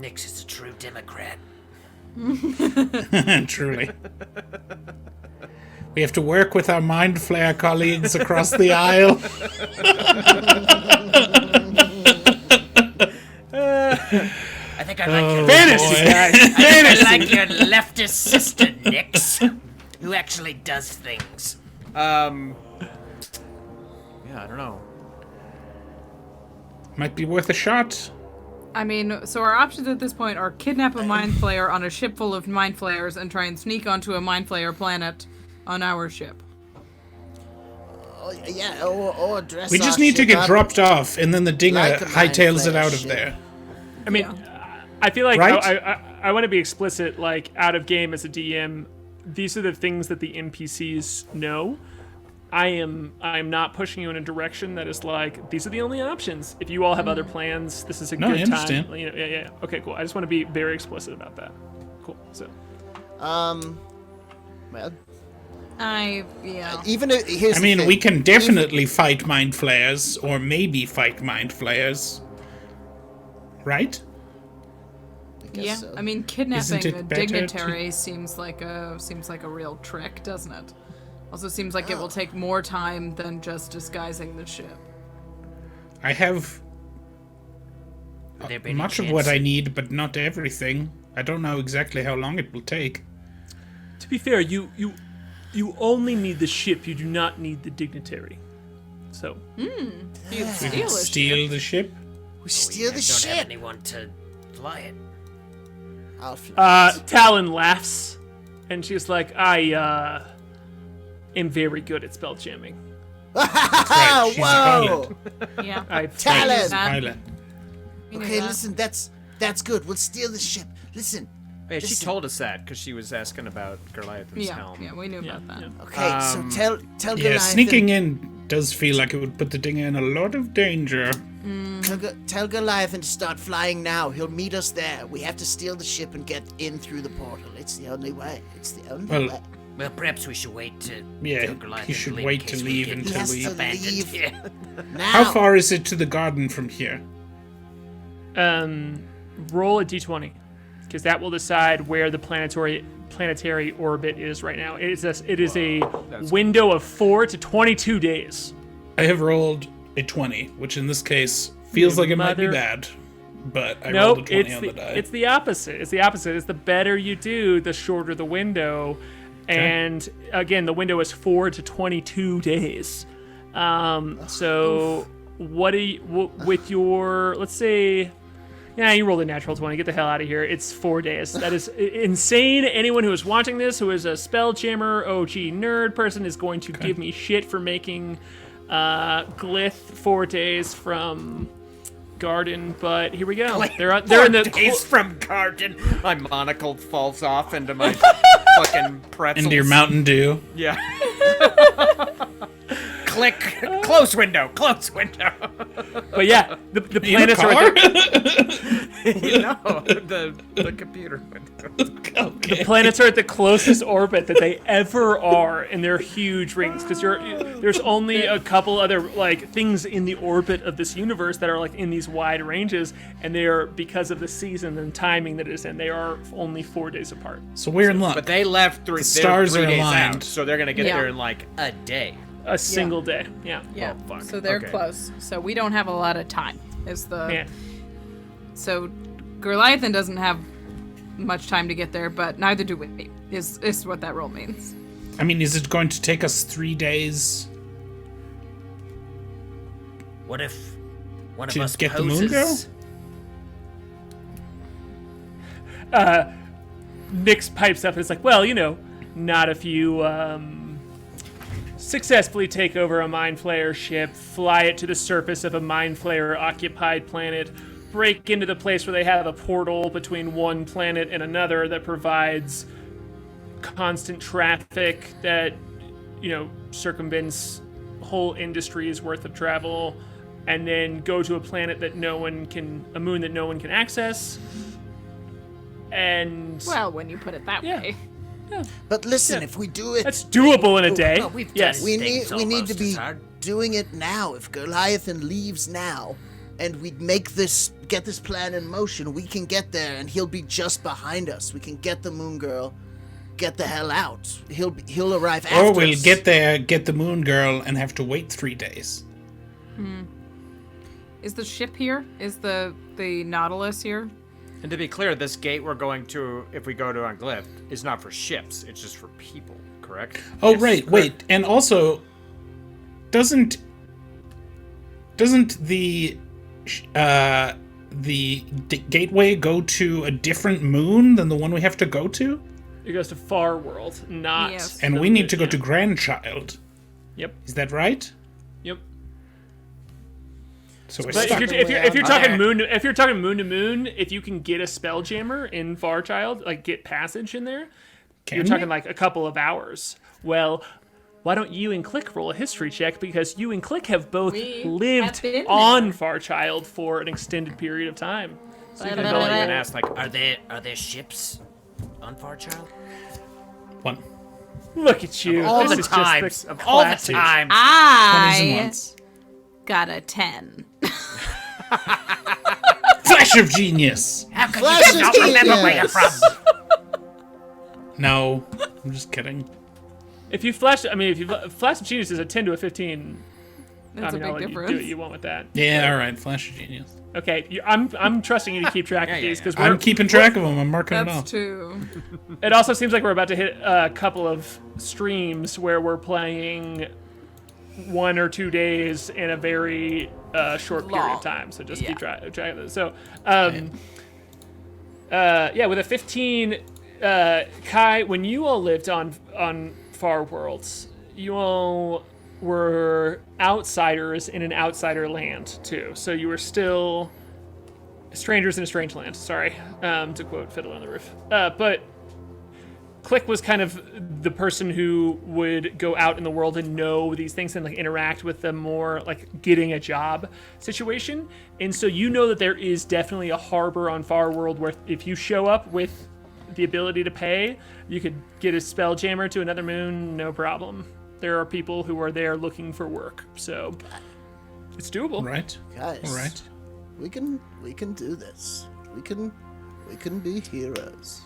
Nyx is a true Democrat. Truly. We have to work with our Mind Flayer colleagues across the aisle. I think I like your Finish, boy. guys. I like your leftist sister, Nyx, who actually does things. Yeah, I don't know. Might be worth a shot. I mean, so our options at this point are kidnap a mind flayer on a ship full of mind flayers and try and sneak onto a mind flayer planet on our ship. Oh, yeah, or dress We just our need to ship get up. dropped off, and then the dinger Like a hightails it Mind out of Flayer there. I mean, I feel like Right? I want to be explicit, like, out of game as a DM, these are the things that the NPCs know. I am not pushing you in a direction that is like, these are the only options. If you all have other plans, this is a good I understand. time. You know, yeah. Okay, cool. I just want to be very explicit about that. Cool. So, Well, even if, here's I the mean, thing. we can definitely fight mind flayers, or maybe fight mind flayers. Right? Yeah, so. I mean, Isn't kidnapping it a better dignitary seems like a real trick, doesn't it? Also, seems like it will take more time than just disguising the ship. I have Would there be any much of chance- what I need, but not everything. I don't know exactly how long it will take. to be fair, you only need the ship. You do not need the dignitary. So, You'd We steal could a steal ship. the ship. we steal the don't ship. have anyone to fly it. I'll fly it. Talon laughs, and she's like, I am very good at spell jamming. Right, she's a Whoa! pilot. Yeah. I've Talon! She's a pilot. We knew Okay, that. listen, that's good. We'll steal the ship. Listen. Wait, she Listen. told us that because she was asking about Goliath's Yeah, helm. yeah, we knew about that. Okay, so tell Yeah, Goliath. sneaking in does feel like it would put the Dinger in a lot of danger. Tell Goliath to start flying now. He'll meet us there. We have to steal the ship and get in through the portal. It's the only way. It's the only Well, way. Well, perhaps we should wait to Yeah, tell Goliath he to should leave wait in to case leave we get until He has we- to abandoned. leave. Yeah. Now. How far is it to the garden from here? Roll a d20, because that will decide where the planetary orbit is right now. It is a window of 4 to 22 days. I have rolled a 20, which in this case feels like it might be Mother- bad, but I rolled a Nope, 20 on the die. it's the opposite. It's the opposite. It's the better you do, the shorter the window. And again, the window is 4 to 22 days. So what do you, with your, let's say, yeah, you rolled a natural 20. Get the hell out of here. It's 4 days. That is insane. Anyone who is watching this, who is a Spelljammer OG nerd person, is going to give me shit for making Glyph 4 days from Garden. But here we go. They're in the days from garden. My monocle falls off into my fucking pretzels. Into your Mountain Dew. Yeah. Click. Close window. Close window. But yeah, the In a planets are car? at the, the computer window. Okay. the planets are at the closest orbit that they ever are, and they're huge rings. Because there's only a couple other like things in the orbit of this universe that are like in these wide ranges, and they are, because of the season and timing that it is in, they are only 4 days apart. So we're in luck. But they left The stars they're are 3 days aligned. out, so they're gonna get Yeah. there in like a day. A single day. Yeah. Yeah, Oh, fuck. so they're Okay. close. So we don't have a lot of time. Is the Yeah. So Goliathan doesn't have much time to get there, but neither do we. Is what that roll means. I mean, is it going to take us 3 days? What if one of To us get the poses? moon girl? Nyx pipes up and it's like, well, you know, not if you successfully take over a Mind Flayer ship, fly it to the surface of a Mind Flayer occupied planet, break into the place where they have a portal between one planet and another that provides constant traffic that, you know, circumvents whole industries worth of travel, and then go to a planet that a moon that no one can access. And Well, when you put it that Yeah. way. But listen, if we do it, that's doable in a day. Well, we've Yes. done we things need to almost be as hard. doing it now. If Goliathan leaves now, and we get this plan in motion, we can get there, and he'll be just behind us. We can get the Moon Girl, get the hell out. He'll arrive after Or we'll us. get there, get the Moon Girl, and have to wait 3 days. Is the ship here? Is the Nautilus here? And to be clear, this gate we're going to, if we go to Glyph, is not for ships. It's just for people, correct? Oh, right, wait. And also, doesn't the gateway go to a different moon than the one we have to go to? It goes to Far World, not. Yes. And the- we need to go yeah. to Grandchild. Yep. Is that right? Yep. So we're But stuck. if you're talking Okay. moon to moon, if you can get a Spelljammer in Farchild, like get passage in there, you're talking like a couple of hours. Well, why don't you and Klik roll a history check, because you and Klik have both We lived have been on Farchild for an extended period of time. So you can I'll go even like, ask, like, Are there ships on Farchild? One. look at you. All this the is times. just the Of all the classic. times. 20s and I once. got a 10. Flash of genius. How can Flash you of not remember where you're genius. from? No, I'm just kidding. If you flash of genius is a 10 to a 15. That's I mean, a I'll big let you do difference. what you want with that. Yeah, all right. Flash of genius. Okay, I'm trusting you to keep track of yeah, these, yeah. because I'm keeping track of them. I'm marking it That's off. 2. it also seems like we're about to hit a couple of streams where we're playing 1 or 2 days in a very short period Long. of time. So just Yeah. keep track of this. So, with a 15, Kai, when you all lived on Far Worlds, you all were outsiders in an outsider land too. So you were still strangers in a strange land. Sorry, to quote Fiddler on the Roof. But Klik was kind of the person who would go out in the world and know these things and like interact with them more, like getting a job situation. And so you know that there is definitely a harbor on Far World where if you show up with the ability to pay, you could get a Spelljammer to another moon, no problem. There are people who are there looking for work, so it's doable. Right. Guys, All right. we can do this. We can be heroes.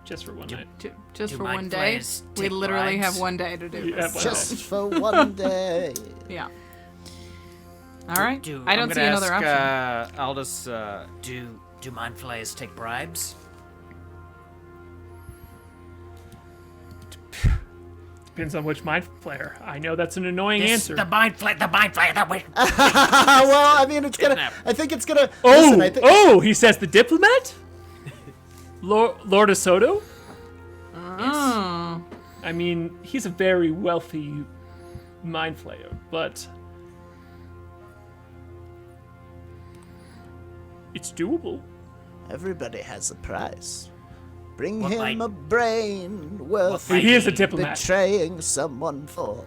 Just for one night. Just Do for mind one day. flayers We take literally bribes? have one day to do You have this. one Just for one day. Yeah. All right. Do- I I'm don't see gonna another option. ask, Aldous, Do mind flayers take bribes? Depends on which mind flayer. I know that's an annoying This, answer. the mind flayer that way. Well, I mean, it's gonna. Kidnap. I think it's gonna. Oh, Listen, I think. he says the diplomat? Lord of Soto? Oh. I mean, he's a very wealthy mind flayer, but it's doable. Everybody has a price. Bring What him might- a brain worth might He is a be diplomat. betraying someone for.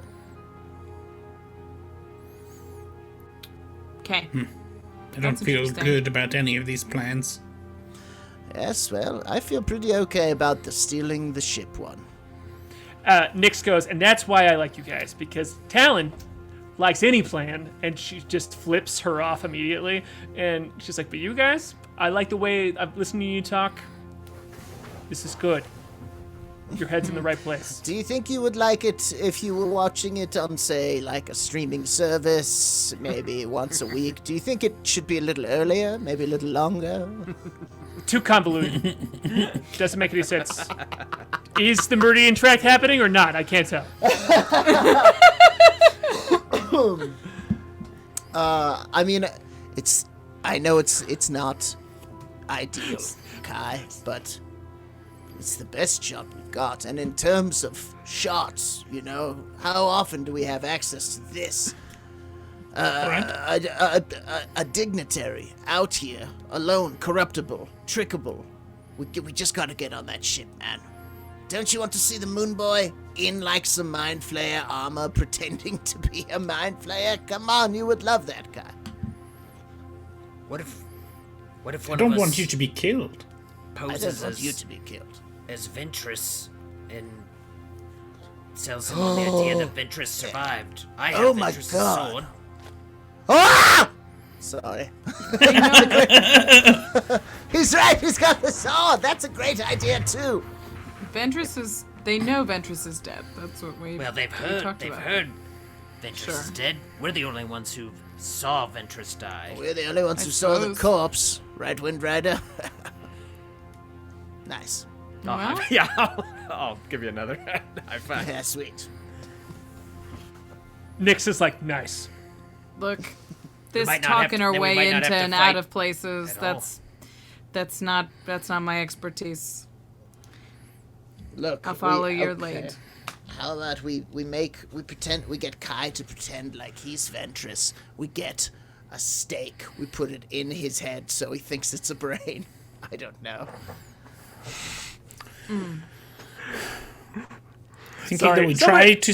Okay. I don't That's feel interesting. good about any of these plans. Yes, well, I feel pretty okay about the stealing the ship one. Nyx goes, and that's why I like you guys, because Talon likes any plan, and she just flips her off immediately. And she's like, but you guys, I like the way I've listened to you talk. This is good. Your head's in the right place. Do you think you would like it if you were watching it on, say, like a streaming service, maybe once a week? Do you think it should be a little earlier, maybe a little longer? Too convoluted. Doesn't make any sense. Is the Meridian track happening or not? I can't tell. I mean, I know it's not ideal, Kai, but it's the best shot we've got. And in terms of shots, you know, how often do we have access to this? A dignitary out here, alone, corruptible, trickable. We just gotta get on that ship, man. Don't you want to see the Moonboy in like some Mind Flayer armor pretending to be a Mind Flayer? Come on, you would love that guy. What if I one don't of us want you to be killed. I don't poses want as, you to be killed. as Ventress and sells someone the idea that Ventress survived? I have Oh my Ventress's God. sword. Ah! Sorry. He's right, he's got the sword. That's a great idea, too. Ventress is. They know Ventress is dead. That's what we. Well, they've we heard talked about. Ventress Sure. is dead. We're the only ones who saw Ventress die. We're the only ones I who saw the suppose. corpse, right, Windrider? Nice. Well, yeah, I'll give you another high five. Yeah, sweet. Nyx is like, nice. look, this might not have talking to- our then we way might not into have to and fight out of places. at all. That's not my expertise. Look, I'll follow we- your okay. lead. How about we pretend we get K.A.I to pretend like he's Ventress. We get a stake. We put it in his head so he thinks it's a brain. I don't know. Thinking Sorry, that we someone- try to.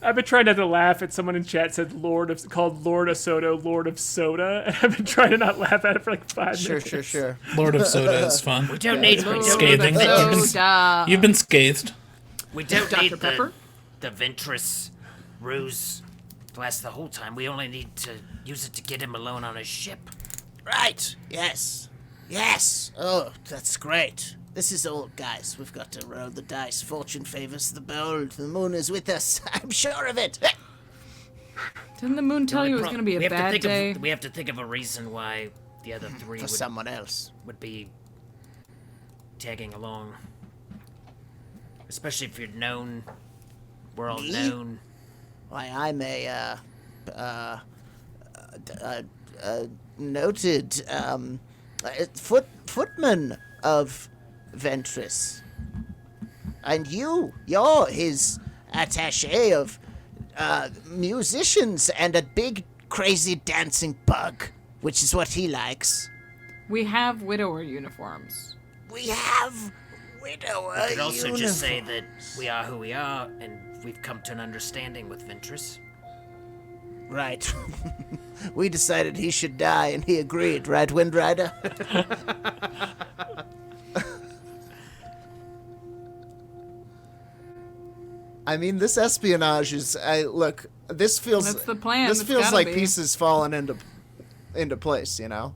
I've been trying not to laugh at someone in chat said called Lord of Soda, Lord of Soda, and I've been trying to not laugh at it for like 5 minutes. Sure. Lord of Soda is fun. We don't need Scathing. You've been scathed. We don't Dr. need Pepper? the Ventress ruse to last the whole time. We only need to use it to get him alone on his ship. Right. Yes. Oh, that's great. This is all, guys. We've got to roll the dice. Fortune favors the bold. The moon is with us. I'm sure of it. Didn't the moon tell you it was going to be a bad day? We have to think of a reason why the other three For someone else. would be tagging along. Especially if you're known. We're all Me? known. Why, I'm a noted footman of Ventress. And you're his attaché of musicians and a big crazy dancing bug, which is what he likes. We have widower uniforms. We have widower We could also just say uniform. that we are who we are, and we've come to an understanding with Ventress. Right. We decided he should die, and he agreed, right, Windrider? I mean, this espionage is. Look, this feels. That's the plan. This It's feels gotta like be. pieces falling into place. You know,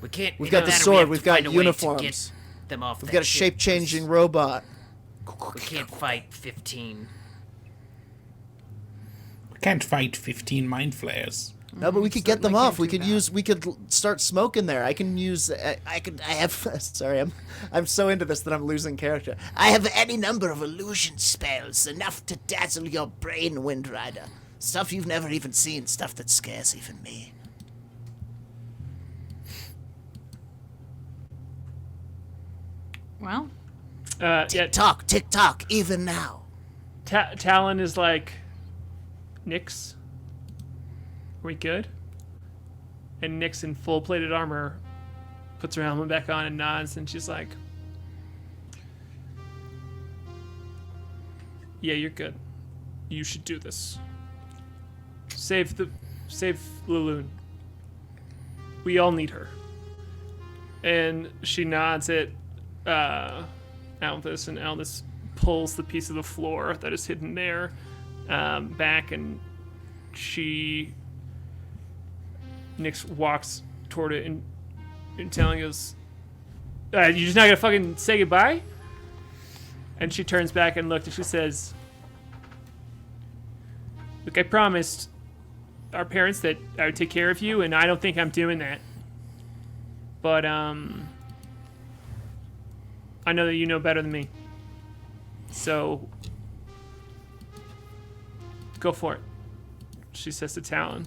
We can't. We've either got the that or sword, we have we've to got find a way to uniforms. get them off. we've that got a ship, shape-changing 'cause robot. We can't fight 15. We can't fight 15 mind flayers. No, but we could get them certainly off. can't We do could that. use. We could start smoking there. I can use. I have. Sorry, I'm so into this that I'm losing character. I have any number of illusion spells, enough to dazzle your brain, Windrider. Stuff you've never even seen, stuff that scares even me. Well, Yeah, Tick tock, even now. Talon is like, Nyx, are we good? And Nyx in full plated armor puts her helmet back on and nods, and she's like, yeah, you're good. You should do this. Save Laloon. We all need her. And she nods at Aldous, and Aldous pulls the piece of the floor that is hidden there back, and Nyx walks toward it and telling us, you're just not gonna fucking say goodbye? And she turns back and looks, and she says, look, I promised our parents that I would take care of you, and I don't think I'm doing that. But, I know that you know better than me. So, go for it, she says to Talon.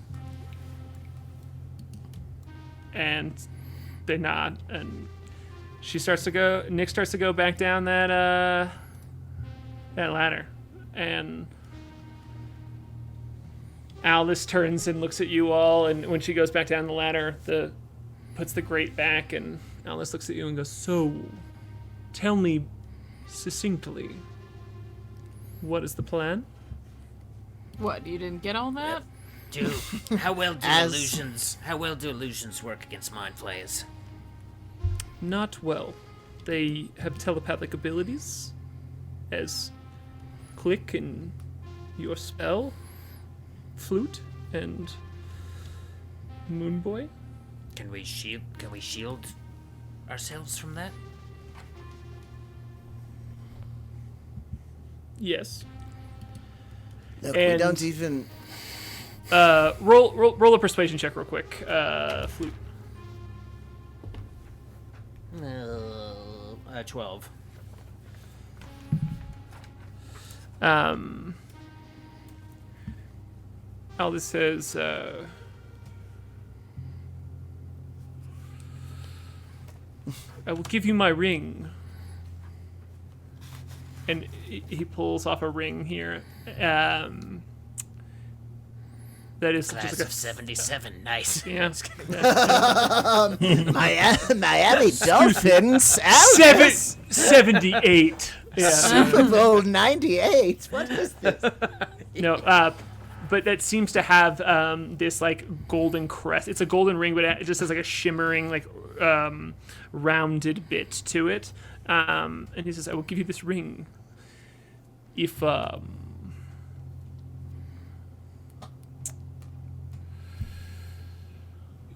And they nod, and Nyx starts to go back down that ladder. And Aldous turns and looks at you all, and when she goes back down the ladder, puts the grate back, and Aldous looks at you and goes, so, tell me succinctly, what is the plan? what? You didn't get all that? How well do As- illusions work against mind flayers? Not well. They have telepathic abilities, as Klik and your spell, Flute and Moonboy. Can we shield ourselves from that? Yes. Look, And- we don't even. Roll a persuasion check real quick, Flute. 12. Aldous says, I will give you my ring and he pulls off a ring here. That is Class just like of 77. Nice. yeah. Miami Dolphins. Alice. 78. Yeah. Super Bowl 98. What is this? No, but that seems to have this like golden crest. It's a golden ring, but it just has like a shimmering, like rounded bit to it. And he says, "I will give you this ring if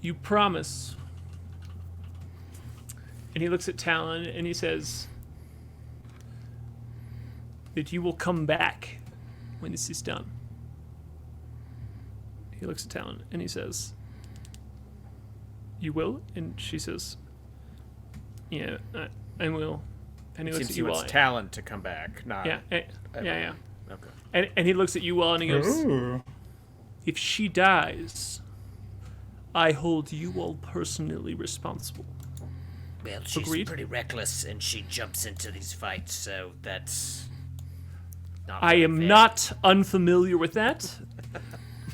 you promise." And he looks at Talon and he says that you will come back when this is done. He looks at Talon and he says, "You will?" And she says, "Yeah, I will." And he looks Seems at he you wants all. Talon to come back, not... Yeah, yeah. Okay. And he looks at you all and he goes, Ooh. "If she dies, I hold you all personally responsible." Well, she's Agreed. pretty reckless, and she jumps into these fights, so that's not I very am fair. not unfamiliar with that.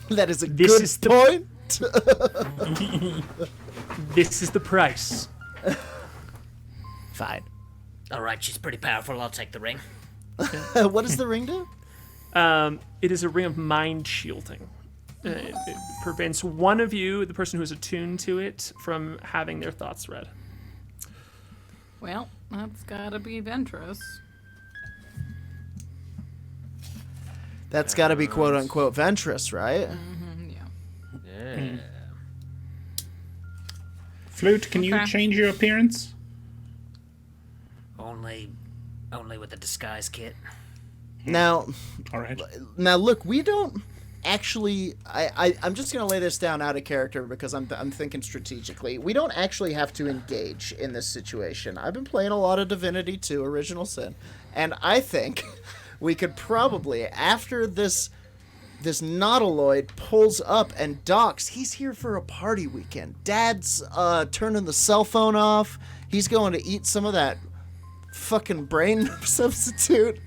That is a This good is the- point. This is the price. Fine. All right, she's pretty powerful. I'll take the ring. What does the ring do? It is a ring of mind shielding. It prevents one of you, the person who is attuned to it, from having their thoughts read. Well, that's gotta be Ventress. That's got to be quote unquote Ventress, right? Yeah. Flute, can you Okay. change your appearance? Only with the disguise kit. Now, All right. look, we don't actually. I'm just gonna lay this down out of character because I'm thinking strategically. We don't actually have to engage in this situation. I've been playing a lot of Divinity 2: Original Sin, and I think we could probably, after this Nautiloid pulls up and docks, he's here for a party weekend. Dad's turning the cell phone off. He's going to eat some of that fucking brain substitute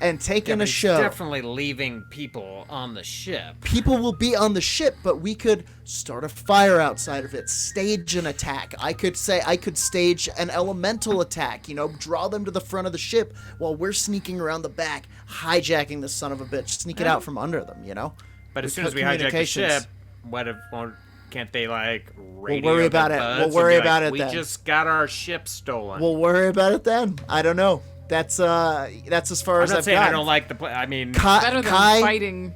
and taking a He's show. definitely leaving people on the ship. People will be on the ship, but we could start a fire outside of it, stage an attack. I could stage an elemental attack, draw them to the front of the ship while we're sneaking around the back, hijacking the son of a bitch, sneak it out from under them, But as We soon as cut we hijack the communications. ship, can't they radio worry the about it. buds We'll and worry be like, about it We then." just got our ship stolen. We'll worry about it then. I don't know. That's as far I'm as not I've saying got. I don't like the play. I mean, Better than Kai fighting.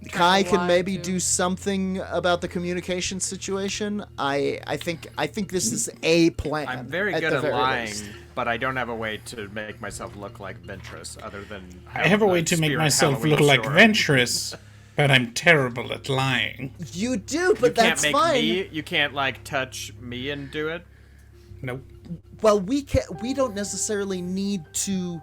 K.A.I can Lie maybe to- do something about the communication situation. I think this is a plan. I'm very at good the at very lying, least. but I don't have a way to make myself look like Ventress other than... I have a way to make Spirit myself Halloween look like store. Ventress, but I'm terrible at lying. You do, but You can't that's make fine. me. You can't touch me and do it. Nope. Well, we don't necessarily need to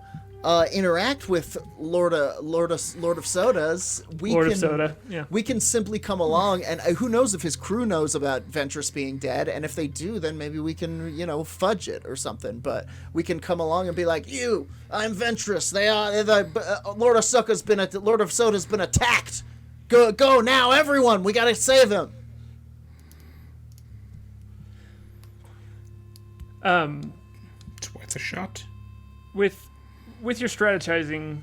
interact with Lord of Sodas. Lord of Soda, yeah. We can simply come along, and who knows if his crew knows about Ventress being dead, and if they do, then maybe we can, fudge it or something. But we can come along and be like, I'm Ventress. Lord of Soda's been attacked. Go now, everyone. We gotta save him. It's worth a shot. With your strategizing,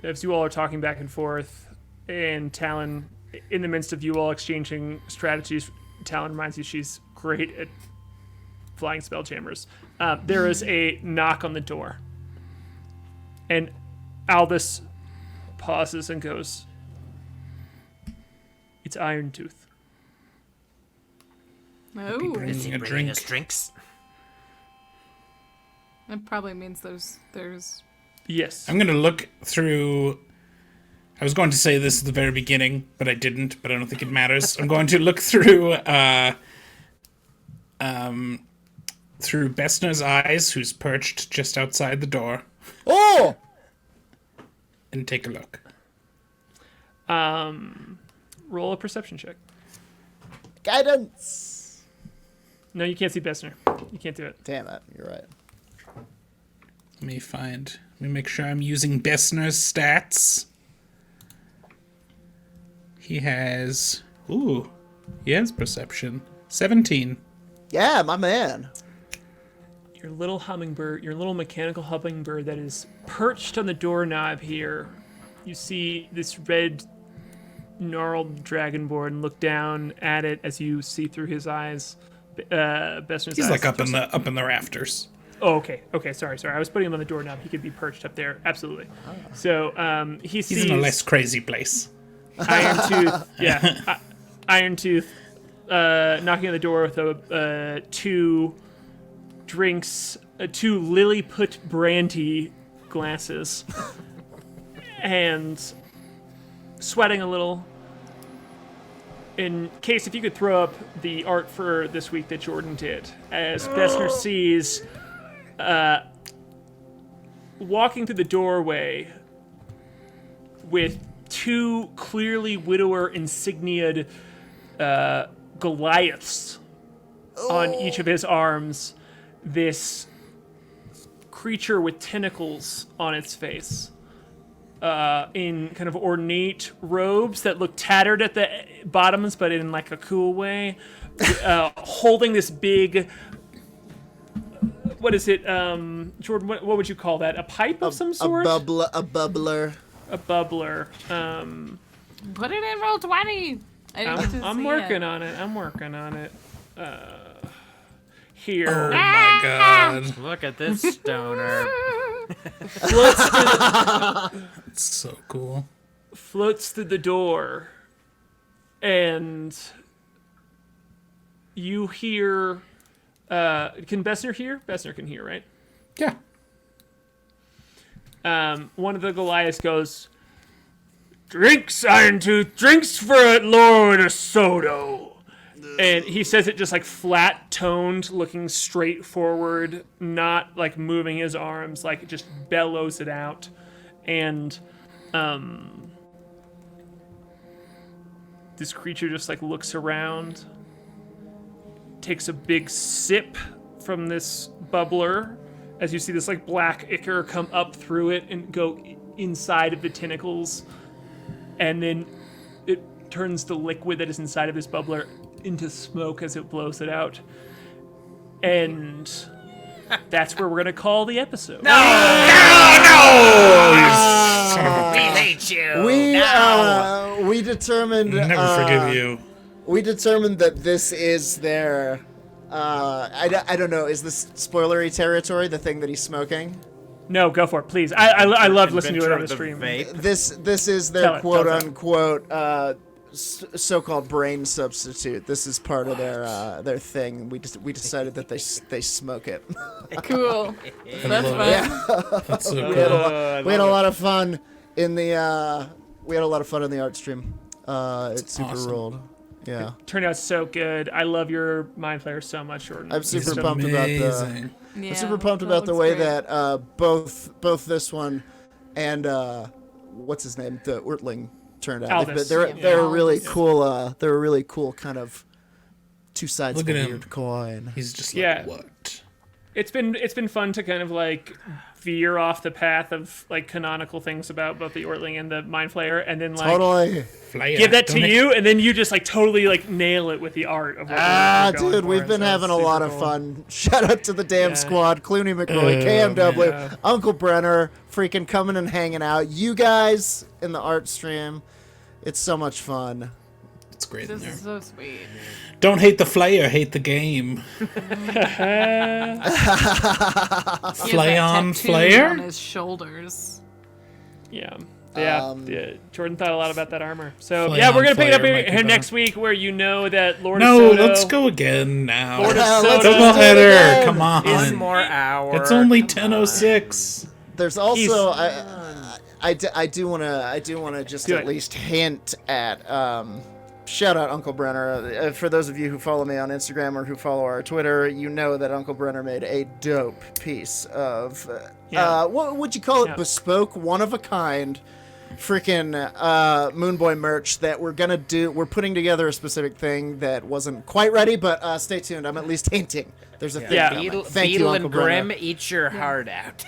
as you all are talking back and forth, and Talon, in the midst of you all exchanging strategies, Talon reminds you she's great at flying spelljammers. There is a knock on the door, and Albus pauses and goes, "It's Irontooth." Oh, Is he A bringing drink. us drinks? that probably means there's. Yes. I'm gonna look through. I was going to say this at the very beginning, but I didn't. But I don't think it matters. I'm going to look through through Bessner's eyes, who's perched just outside the door, Oh, and take a look. Roll a perception check. guidance. No, you can't see Bessner. You can't do it. Damn it, you're right. Let me make sure I'm using Bessner's stats. He has perception. 17. Yeah, my man. Your little hummingbird, your little mechanical hummingbird that is perched on the doorknob here. You see this red, gnarled dragonborn and look down at it as you see through his eyes. Bessner's He's eyes. like up in the rafters. Oh, okay. Sorry. I was putting him on the doorknob. He could be perched up there. Absolutely. So he sees He's in a less crazy place. Iron Tooth. Yeah, Iron Tooth knocking on the door with two drinks, two Lilliput brandy glasses, and sweating a little. In case, if you could throw up the art for this week that Jordan did, as Bessner sees, walking through the doorway with two clearly widower insigniaed Goliaths on each of his arms, this creature with tentacles on its face, in kind of ornate robes that look tattered at the bottoms, but in like a cool way, holding this big, what is it, Jordan, what would you call that? A pipe of some sort? A bubbler. A bubbler. Put it in roll 20. I'm working on it. Here. Oh my god. Look at this stoner. It's so cool. Floats through the door, and you hear. Can Bessner hear? Bessner can hear, right? Yeah. One of the Goliaths goes, "Drinks, Iron Tooth, drinks for Lord Soto." And he says it just like flat toned, looking straight forward, not like moving his arms, like it just bellows it out. And this creature just like looks around, takes a big sip from this bubbler, as you see this like black ichor come up through it and go inside of the tentacles, and then it turns the liquid that is inside of this bubbler into smoke as it blows it out. And that's where we're gonna call the episode. We hate you. We determined. Never forgive you. We determined that this is their. I don't know. Is this spoilery territory? The thing that he's smoking. No, go for it, please. I love listening to it on the stream. This is their Tell it. quote unquote so-called brain substitute. This is part of their thing. We decided that they smoke it. Cool. That's fun. Yeah. That's so We had cool. a lot of fun in the art stream. It's super awesome. rolled. Yeah. Turned out so good. I love your mind flayer so much, Jordan. I'm super It's pumped about the. amazing. Yeah, I'm super pumped that about the looks way great. that both this one and what's his name, the Urtling turned out. Albus. They're a really Albus. cool. They're a really cool kind of two sides Look of a at him. weird coin. He's just Yeah. like, what? It's been fun to kind of like veer off the path of like canonical things about both the Ortling and the Mind Flayer, and then like Totally. Flyer, give that to don't it? you, and then you just like totally like nail it with the art of what we're going Dude, for, we've and been so having it's a lot super of cool. fun. Shout out to the damn Yeah. squad, Clooney McRoy, KMW, yeah. Uncle Brenner, freaking coming and hanging out. You guys in the art stream, it's so much fun. It's great in This there. is so sweet. Don't hate the flyer, hate the game. He has Flay that on tattoo flare? on his shoulders. Yeah. Yeah, Jordan thought a lot about that armor. So Flay yeah, we're on gonna pick it up flare might be here better. next week, where you know that Lord No, of Soto let's go again now. Lord of Yeah, Soto let's do it Doubleheader, again. come on. One more hour. It's only 10:06. There's also I do want to just Do at it. least hint at shout out Uncle Brenner. For those of you who follow me on Instagram or who follow our Twitter, you know that Uncle Brenner made a dope piece of Yeah. what would you call it? Yeah. Bespoke, one of a kind freaking Moonboy merch that we're gonna do. We're putting together a specific thing that wasn't quite ready, but stay tuned. I'm at least hinting. There's a thing. Yeah. coming. Thank Beetle you, and Uncle Brenna. Grim, eat your heart out.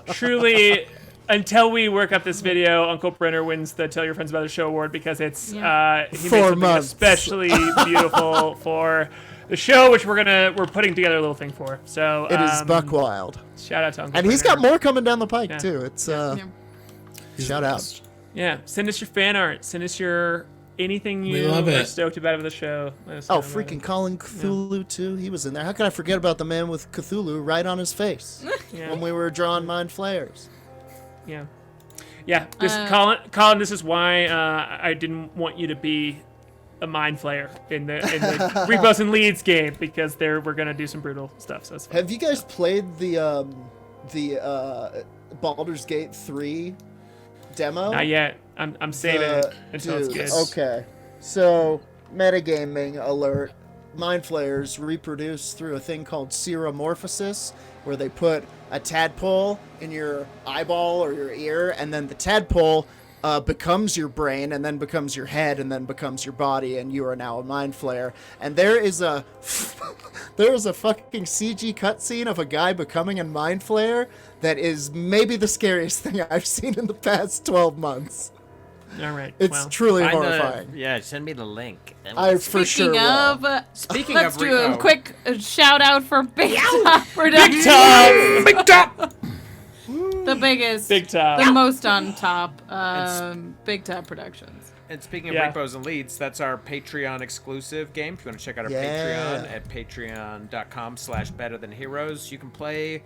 Truly, until we work up this video, Uncle Brenner wins the Tell Your Friends About the Show award because it's he made 4 something months. especially beautiful for the show, which we're putting together a little thing for. So It is buck wild, shout out to Uncle and he's Brenner. got more coming down the pike Yeah. too. It's Yeah. shout out. Yeah, send us your fan art. Send us your anything We you love are it. stoked about of the show. Let us Oh, know about freaking it. Colin Cthulhu too. He was in there. How could I forget about the man with Cthulhu right on his face Yeah. when we were drawing Mind Flayers? Yeah. Yeah. This Colin, this is why I didn't want you to be a mind flayer in the Repos and Leads game, because we're gonna do some brutal stuff. So it's fun. Have you guys played the Baldur's Gate 3 demo? Not yet. I'm saving it until Dude, it's good. okay. So, metagaming alert. Mind Flayers reproduce through a thing called seromorphosis, where they put a tadpole in your eyeball or your ear, and then the tadpole becomes your brain, and then becomes your head, and then becomes your body, and you are now a Mind Flayer. And there is a fucking CG cutscene of a guy becoming a Mind Flayer that is maybe the scariest thing I've seen in the past 12 months. All right. It's well, truly Find horrifying. yeah, send me the link. I for sure Speaking will. of, Speaking let's of do a Rico. quick shout out for Big Top Productions. Big top. The biggest, Big Top. the most on top. Big Top Productions. And speaking of Yeah. repos and leads, that's our Patreon exclusive game. If you want to check out our Yeah. Patreon at patreon.com/betterthanheroes, you can play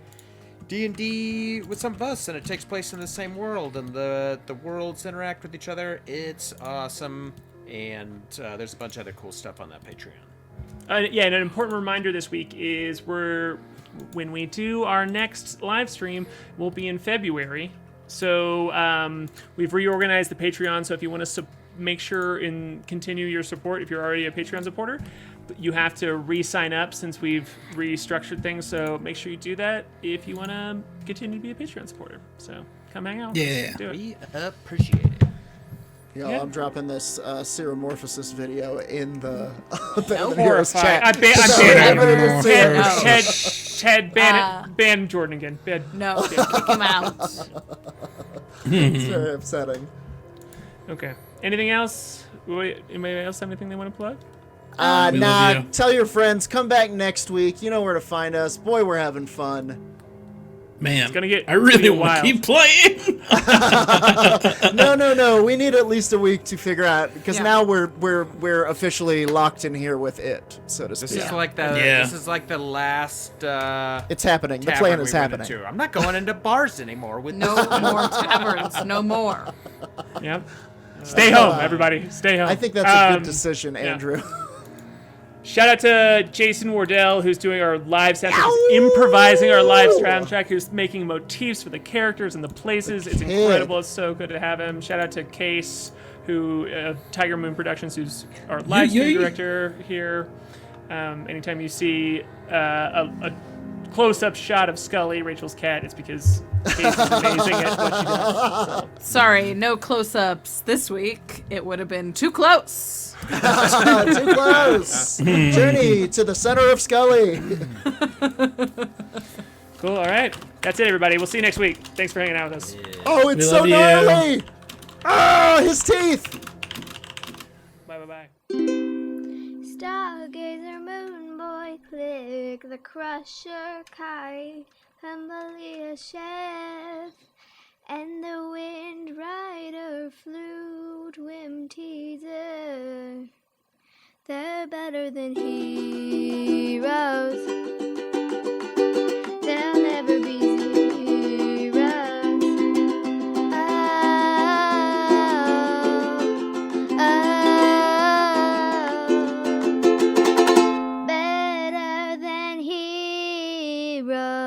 D&D with some of us, and it takes place in the same world, and the worlds interact with each other. It's awesome, and there's a bunch of other cool stuff on that Patreon. Yeah, and an important reminder this week is when we do our next live stream, will be in February. So we've reorganized the Patreon. So if you want to make sure and continue your support, if you're already a Patreon supporter, you have to re-sign up since we've restructured things. So make sure you do that if you want to continue to be a Patreon supporter. So come hang out. with us. Yeah. Do it. We appreciate it. Yo, Yeah. I'm dropping this seromorphosis video in the Better Than Horrifying. Heroes chat. I ban So everybody can see it. Ted, ban Jordan again. Ban. No, kick him out. It's very upsetting. Okay. Anything else? Anybody else have anything they want to plug? We love Nah, you. tell your friends. Come back next week. You know where to find us. Boy, we're having fun. Man, gonna get I really wild. want to keep playing. No. We need at least a week to figure out, because Yeah. now we're officially locked in here with it, so to This speak. is like the Yeah. this is like the last It's happening. The tavern plan we is went happening. into. I'm not going into bars anymore with No more taverns. No more. Yep. Stay home, everybody. Stay home. I think that's a good Um, decision, Andrew. Shout out to Jason Wardell, who's doing our live soundtrack, who's improvising our live soundtrack, who's making motifs for the characters and the places. It's kid. incredible. It's so good to have him. Shout out to Case, who Tiger Moon Productions, who's our live stream director here. Anytime you see a close-up shot of Scully, Rachel's cat, it's because Case is amazing at what she does. So. Sorry, no close-ups this week. It would have been too close. Too close. Journey to the center of Scully. Cool. All right. That's it, everybody. We'll see you next week. Thanks for hanging out with us. Oh, it's We so love you. gnarly. Oh, his teeth. Bye. Stargazer, Moonboy, Klik, the Crusher, K.A.I, Humbly Chef, and the Windrider, Flute, Whimteaser. They're better than heroes. They'll never be zeros. Better than heroes.